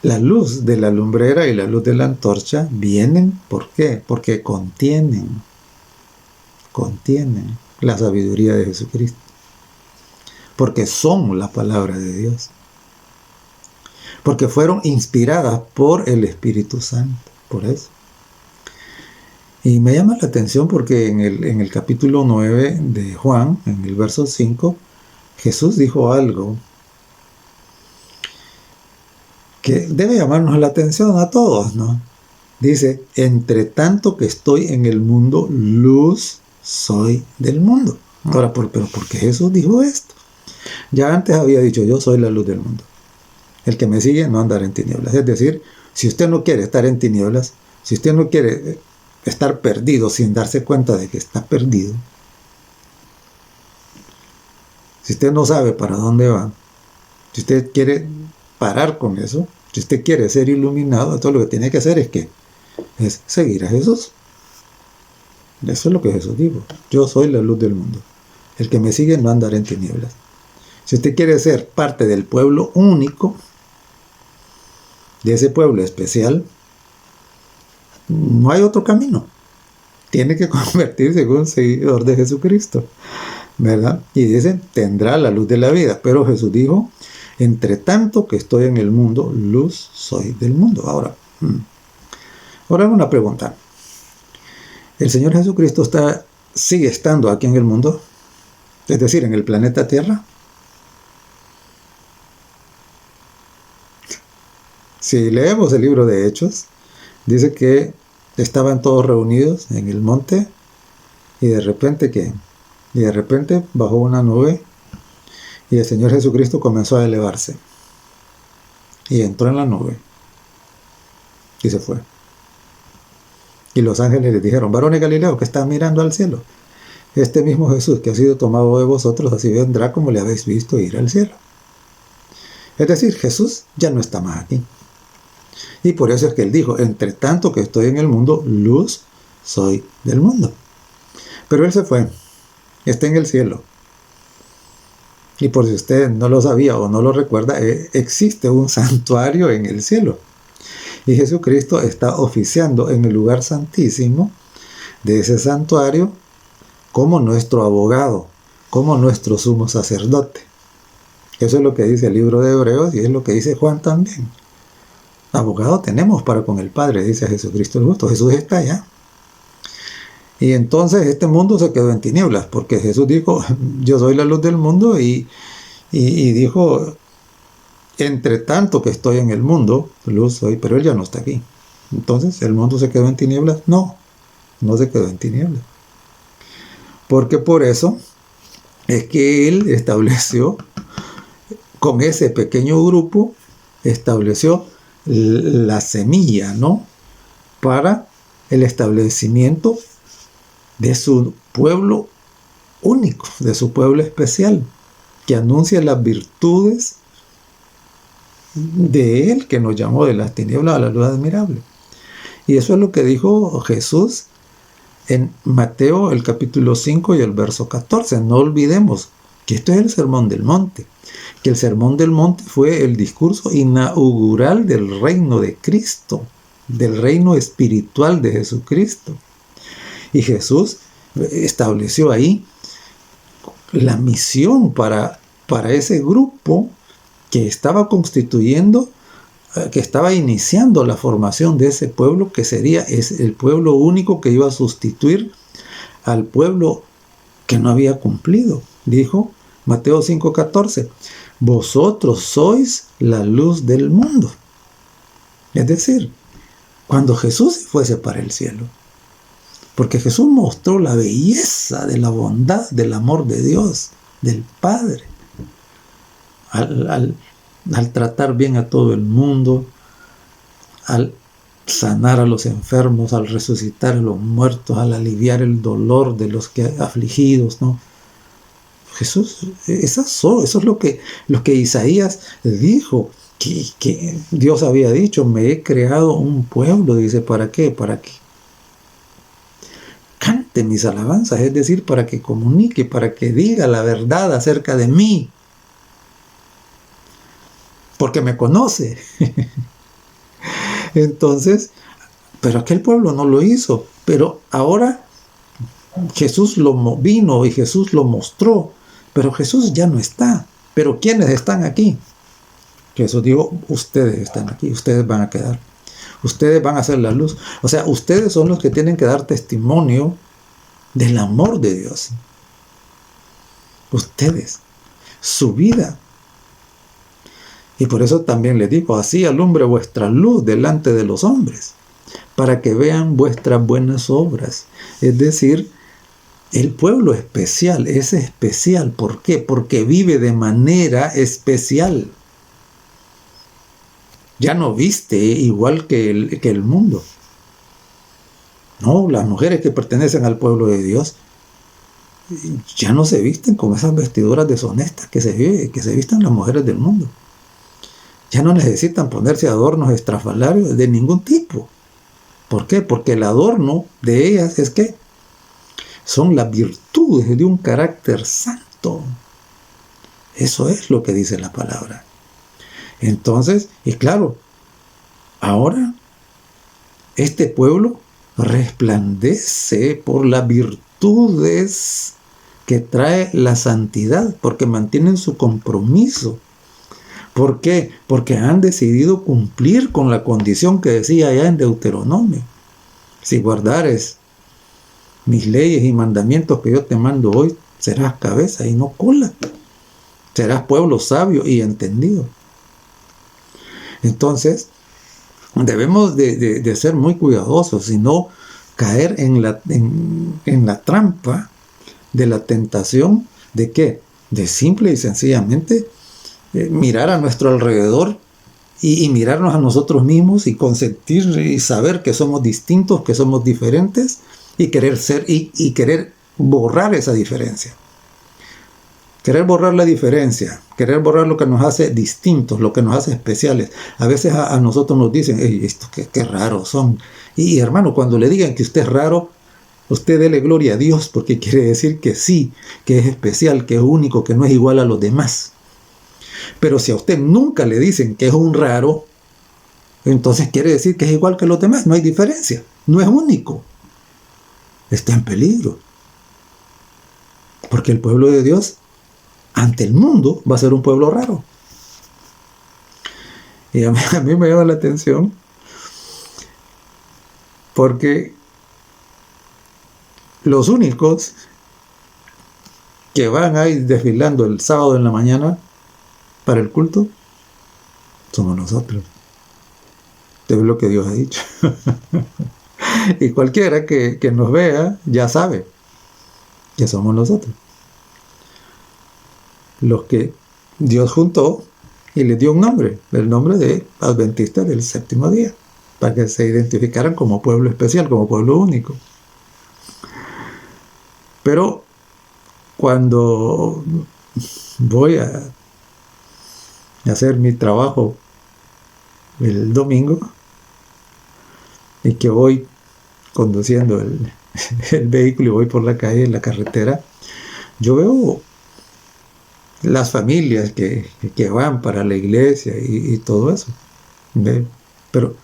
La luz de la lumbrera y la luz de la antorcha vienen, ¿por qué? Porque contienen la sabiduría de Jesucristo. Porque son la palabra de Dios. Porque fueron inspiradas por el Espíritu Santo. Por eso. Y me llama la atención porque en el capítulo 9 de Juan, en el verso 5, Jesús dijo algo que debe llamarnos la atención a todos, ¿no? Dice, entre tanto que estoy en el mundo, luz soy del mundo. Ahora, ¿pero por qué Jesús dijo esto? Ya antes había dicho, yo soy la luz del mundo. El que me sigue no andará en tinieblas. Es decir, si usted no quiere estar en tinieblas, si usted no quiere estar perdido sin darse cuenta de que está perdido, si usted no sabe para dónde va, si usted quiere parar con eso, si usted quiere ser iluminado, todo lo que tiene que hacer es seguir a Jesús. Eso es lo que Jesús dijo. Yo soy la luz del mundo. El que me sigue no andará en tinieblas. Si usted quiere ser parte del pueblo único, de ese pueblo especial, no hay otro camino. Tiene que convertirse en un seguidor de Jesucristo, ¿verdad? Y dicen, tendrá la luz de la vida. Pero Jesús dijo, entre tanto que estoy en el mundo, luz soy del mundo. Ahora una pregunta. ¿El Señor Jesucristo sigue estando aquí en el mundo? Es decir, en el planeta Tierra. Si leemos el libro de Hechos, dice que estaban todos reunidos en el monte y de repente bajó una nube y el Señor Jesucristo comenzó a elevarse y entró en la nube y se fue. Y los ángeles les dijeron, varones Galileos que están mirando al cielo, este mismo Jesús que ha sido tomado de vosotros, así vendrá como le habéis visto ir al cielo. Es decir, Jesús ya no está más aquí. Y por eso es que él dijo, entre tanto que estoy en el mundo, luz soy del mundo. Pero él se fue, está en el cielo. Y por si usted no lo sabía o no lo recuerda, existe un santuario en el cielo. Y Jesucristo está oficiando en el lugar santísimo de ese santuario como nuestro abogado, como nuestro sumo sacerdote. Eso es lo que dice el libro de Hebreos y es lo que dice Juan también. Abogado tenemos para con el Padre, dice Jesucristo el justo. Jesús está allá. Y entonces este mundo se quedó en tinieblas, porque Jesús dijo, yo soy la luz del mundo, y dijo, entre tanto que estoy en el mundo, luz soy, pero él ya no está aquí. Entonces, ¿el mundo se quedó en tinieblas? No se quedó en tinieblas. Porque por eso es que él estableció, con ese pequeño grupo, estableció la semilla, ¿no? Para el establecimiento de su pueblo único, de su pueblo especial, que anuncia las virtudes de él, que nos llamó de las tinieblas a la luz admirable. Y eso es lo que dijo Jesús en Mateo el capítulo 5 y el verso 14. No olvidemos que esto es el Sermón del Monte, que el Sermón del Monte fue el discurso inaugural del reino de Cristo, del reino espiritual de Jesucristo. Y Jesús estableció ahí la misión para ese grupo que estaba constituyendo, que estaba iniciando la formación de ese pueblo, que sería el pueblo único que iba a sustituir al pueblo que no había cumplido. Dijo Mateo 5:14, vosotros sois la luz del mundo. Es decir, cuando Jesús se fuese para el cielo, porque Jesús mostró la belleza de la bondad, del amor de Dios, del Padre, al tratar bien a todo el mundo, al sanar a los enfermos, al resucitar a los muertos, al aliviar el dolor de los afligidos, ¿no? Jesús, eso es lo que Isaías dijo, que Dios había dicho, me he creado un pueblo, dice, ¿para qué? Para que cante mis alabanzas, es decir, para que comunique, para que diga la verdad acerca de mí, porque me conoce. Entonces, pero aquel pueblo no lo hizo, pero ahora Jesús vino y Jesús lo mostró, pero Jesús ya no está. Pero ¿quiénes están aquí? Jesús dijo, ustedes están aquí, ustedes van a quedar, ustedes van a ser la luz. O sea, ustedes son los que tienen que dar testimonio del amor de Dios. Ustedes, su vida. Y por eso también les digo, así alumbre vuestra luz delante de los hombres, para que vean vuestras buenas obras. Es decir, el pueblo especial es especial. ¿Por qué? Porque vive de manera especial. Ya no viste igual que el mundo. No, las mujeres que pertenecen al pueblo de Dios ya no se visten con esas vestiduras deshonestas que se visten las mujeres del mundo. Ya no necesitan ponerse adornos estrafalarios de ningún tipo. ¿Por qué? Porque el adorno de ellas es que son las virtudes de un carácter santo. Eso es lo que dice la palabra. Entonces, y claro, ahora este pueblo resplandece por las virtudes que trae la santidad, porque mantienen su compromiso. ¿Por qué? Porque han decidido cumplir con la condición que decía allá en Deuteronomio. Si guardares mis leyes y mandamientos que yo te mando hoy, serás cabeza y no cola. Serás pueblo sabio y entendido. Entonces, debemos de ser muy cuidadosos y no caer en la trampa de la tentación de ¿qué? De simple y sencillamente mirar a nuestro alrededor y mirarnos a nosotros mismos y consentir y saber que somos distintos, que somos diferentes y querer ser y querer borrar esa diferencia. Querer borrar la diferencia, querer borrar lo que nos hace distintos, lo que nos hace especiales. A veces a nosotros nos dicen, esto qué raros son. Y hermano, cuando le digan que usted es raro, usted dele gloria a Dios, porque quiere decir que sí, que es especial, que es único, que no es igual a los demás. Pero si a usted nunca le dicen que es un raro, entonces quiere decir que es igual que los demás, no hay diferencia, no es único. Está en peligro. Porque el pueblo de Dios ante el mundo va a ser un pueblo raro. Y a mí me llama la atención porque los únicos que van ahí desfilando el sábado en la mañana para el culto somos nosotros. Es lo que Dios ha dicho. Y cualquiera que nos vea ya sabe que somos nosotros. Los que Dios juntó y les dio un nombre, el nombre de Adventistas del Séptimo Día, para que se identificaran como pueblo especial, como pueblo único. Pero cuando voy a hacer mi trabajo el domingo y que voy conduciendo el vehículo y voy por la calle, en la carretera, yo veo las familias que van para la iglesia y todo eso. Pero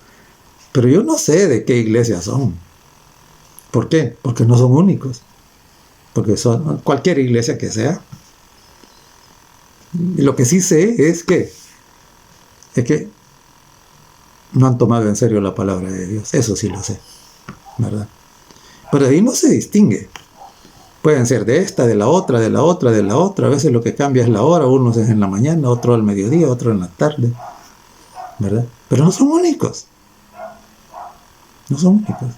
yo no sé de qué iglesia son. ¿Por qué? Porque no son únicos. Porque son cualquier iglesia que sea. Y lo que sí sé es que no han tomado en serio la palabra de Dios. Eso sí lo sé, ¿verdad? Pero ahí no se distingue. Pueden ser de esta, de la otra, de la otra, de la otra. A veces lo que cambia es la hora. Uno es en la mañana, otro al mediodía, otro en la tarde, ¿verdad? Pero no son únicos. No son únicos.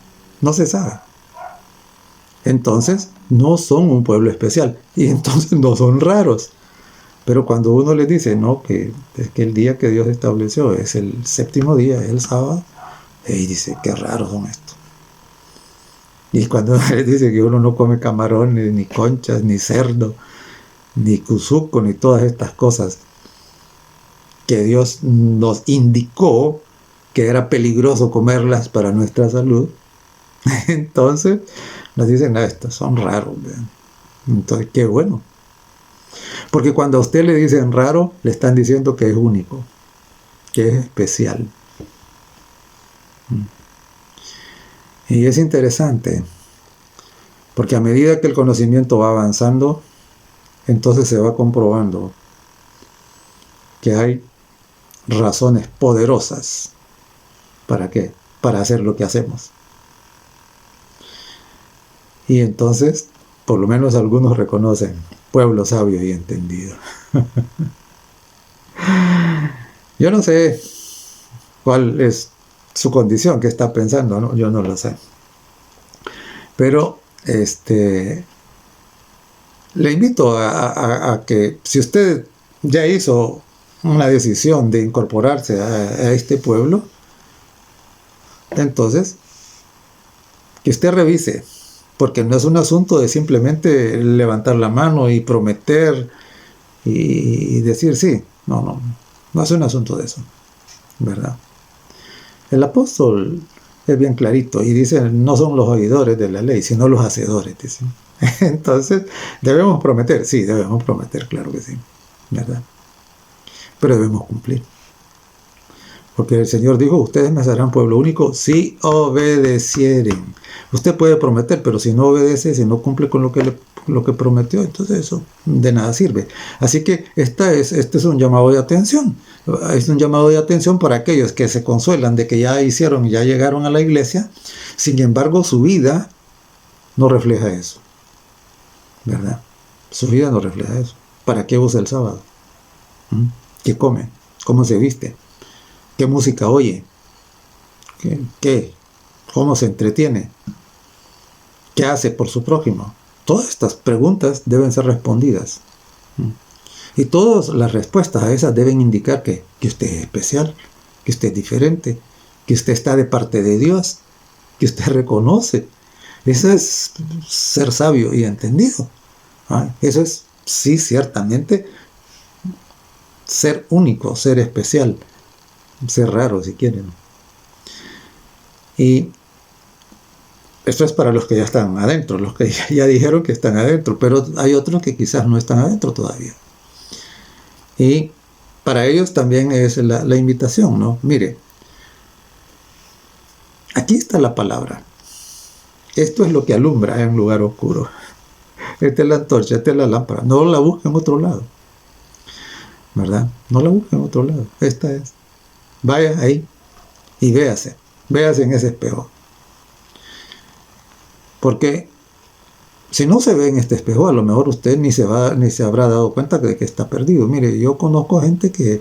No se sabe. Entonces, no son un pueblo especial. Y entonces no son raros. Pero cuando uno les dice, no, que es que el día que Dios estableció es el séptimo día, es el sábado, y dice, qué raros son estos. Y cuando les dice que uno no come camarones, ni conchas, ni cerdo, ni cuzuco, ni todas estas cosas que Dios nos indicó que era peligroso comerlas para nuestra salud, entonces nos dicen, estos son raros. ¿Vean? Entonces, qué bueno. Porque cuando a usted le dicen raro, le están diciendo que es único, que es especial. Y es interesante, porque a medida que el conocimiento va avanzando, entonces se va comprobando que hay razones poderosas. ¿Para qué? Para hacer lo que hacemos. Y entonces, por lo menos algunos reconocen, pueblo sabio y entendido. Yo no sé cuál es su condición, qué está pensando, ¿no? Yo no lo sé. Pero le invito a que si usted ya hizo una decisión de incorporarse a este pueblo, entonces que usted revise, porque no es un asunto de simplemente levantar la mano y prometer y decir sí. No es un asunto de eso, ¿verdad? El apóstol es bien clarito y dice, no son los oidores de la ley, sino los hacedores, dice. Entonces, ¿debemos prometer? Sí, debemos prometer, claro que sí, ¿verdad? Pero debemos cumplir. Porque el Señor dijo, ustedes me serán pueblo único si obedecieren. Usted puede prometer, pero si no obedece, si no cumple con lo que prometió, entonces eso de nada sirve. Así que este es un llamado de atención. Es un llamado de atención para aquellos que se consuelan de que ya hicieron, ya llegaron a la iglesia. Sin embargo, su vida no refleja eso, ¿verdad? Su vida no refleja eso. ¿Para qué usa el sábado? ¿Qué come? ¿Cómo se viste? ¿Qué música oye? ¿Cómo se entretiene? ¿Qué hace por su prójimo? Todas estas preguntas deben ser respondidas. Y todas las respuestas a esas deben indicar que usted es especial, que usted es diferente, que usted está de parte de Dios, que usted reconoce. Eso es ser sabio y entendido. Eso es, sí, ciertamente, ser único, ser especial. Ser raro si quieren. Y esto es para los que ya están adentro, los que ya dijeron que están adentro, pero hay otros que quizás no están adentro todavía. Y para ellos también es la invitación, ¿no? Mire, aquí está la palabra. Esto es lo que alumbra en un lugar oscuro. Esta es la antorcha, esta es la lámpara. No la busquen en otro lado, ¿verdad? No la busquen en otro lado. Esta es. Vaya ahí y véase en ese espejo. Porque si no se ve en este espejo, a lo mejor usted ni se habrá dado cuenta de que está perdido. Mire, yo conozco gente que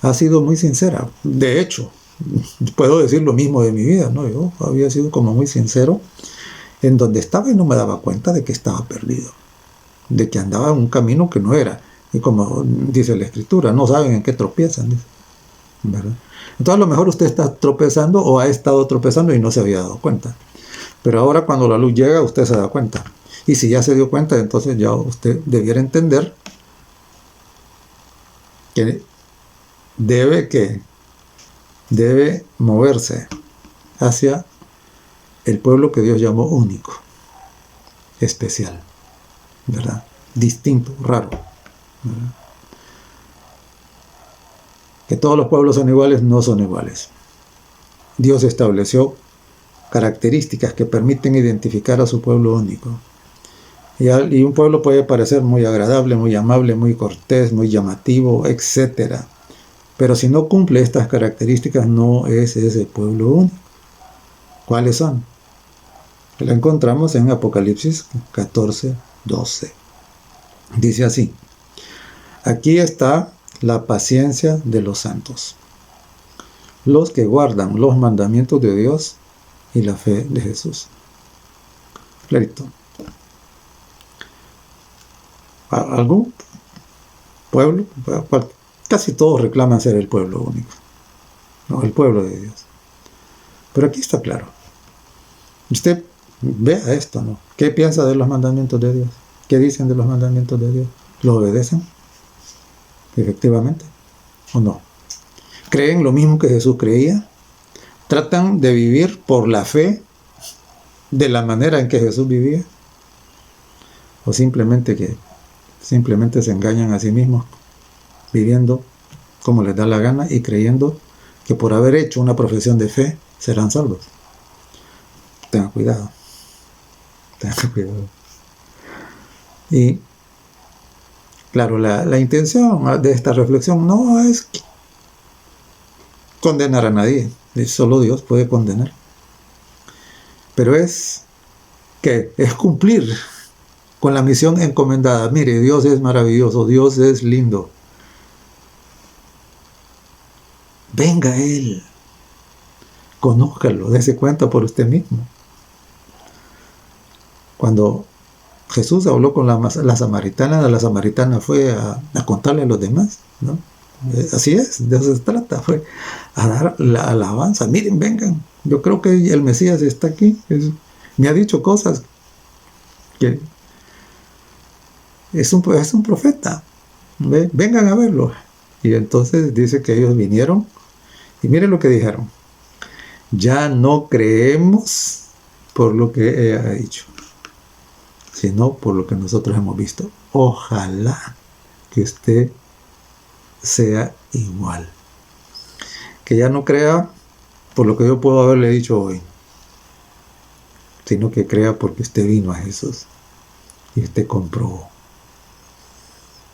ha sido muy sincera. De hecho, puedo decir lo mismo de mi vida, ¿no? Yo había sido como muy sincero en donde estaba y no me daba cuenta de que estaba perdido, de que andaba en un camino que no era. Y como dice la Escritura, no saben en qué tropiezan, dice, ¿verdad? Entonces a lo mejor usted está tropezando o ha estado tropezando y no se había dado cuenta. Pero ahora cuando la luz llega, usted se da cuenta. Y si ya se dio cuenta, entonces ya usted debiera entender que debe moverse hacia el pueblo que Dios llamó único, especial, ¿verdad? Distinto, raro, ¿verdad? Que todos los pueblos son iguales, no son iguales. Dios estableció características que permiten identificar a su pueblo único. Y un pueblo puede parecer muy agradable, muy amable, muy cortés, muy llamativo, etc. Pero si no cumple estas características, no es ese pueblo único. ¿Cuáles son? La encontramos en Apocalipsis 14, 12. Dice así: aquí está la paciencia de los santos, los que guardan los mandamientos de Dios y la fe de Jesús. Clarito. ¿Algún pueblo? Casi todos reclaman ser el pueblo único, ¿no? El pueblo de Dios. Pero aquí está claro. Usted vea esto, ¿no? ¿Qué piensa de los mandamientos de Dios? ¿Qué dicen de los mandamientos de Dios? ¿Los obedecen? Efectivamente. ¿O no? ¿Creen lo mismo que Jesús creía? ¿Tratan de vivir por la fe de la manera en que Jesús vivía? ¿O simplemente se engañan a sí mismos, viviendo como les da la gana y creyendo que por haber hecho una profesión de fe serán salvos? Tengan cuidado. Tengan cuidado. Y claro, la intención de esta reflexión no es condenar a nadie. Solo Dios puede condenar. Pero es cumplir con la misión encomendada. Mire, Dios es maravilloso, Dios es lindo. Venga a Él. Conózcalo, dése cuenta por usted mismo. Cuando Jesús habló con la samaritana fue a contarle a los demás, ¿no? Así es, de eso se trata, fue a dar la alabanza. Miren, vengan, yo creo que el Mesías está aquí, me ha dicho cosas que es un profeta, vengan a verlo. Y entonces dice que ellos vinieron y miren lo que dijeron: ya no creemos por lo que ella ha dicho, sino por lo que nosotros hemos visto. Ojalá que usted sea igual, que ya no crea por lo que yo puedo haberle dicho hoy, sino que crea porque usted vino a Jesús y usted comprobó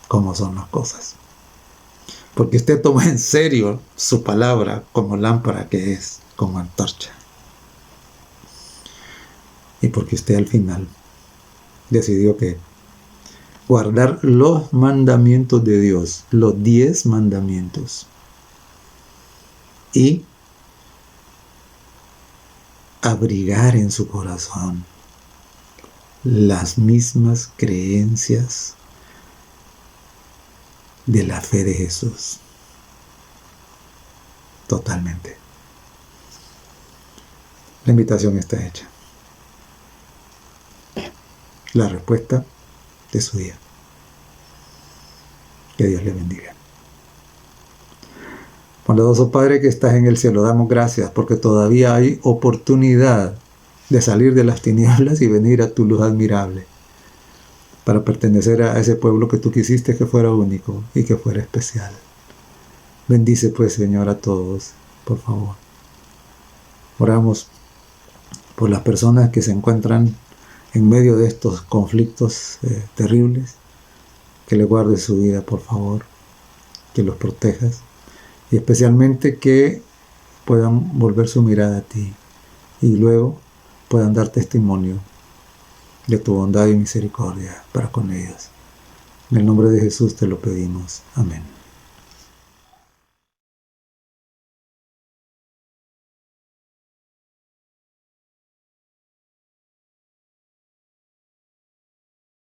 cómo son las cosas, porque usted toma en serio su palabra como lámpara que es, como antorcha, y porque usted al final decidió que guardar los mandamientos de Dios, los 10 mandamientos, y abrigar en su corazón las mismas creencias de la fe de Jesús. Totalmente. La invitación está hecha. La respuesta de su día. Que Dios le bendiga. Bondadoso Padre que estás en el cielo, damos gracias porque todavía hay oportunidad de salir de las tinieblas y venir a tu luz admirable, para pertenecer a ese pueblo que tú quisiste que fuera único y que fuera especial. Bendice pues, Señor, a todos, por favor. Oramos por las personas que se encuentran en medio de estos conflictos terribles, que le guardes su vida, por favor, que los protejas, y especialmente que puedan volver su mirada a ti y luego puedan dar testimonio de tu bondad y misericordia para con ellos. En el nombre de Jesús te lo pedimos. Amén.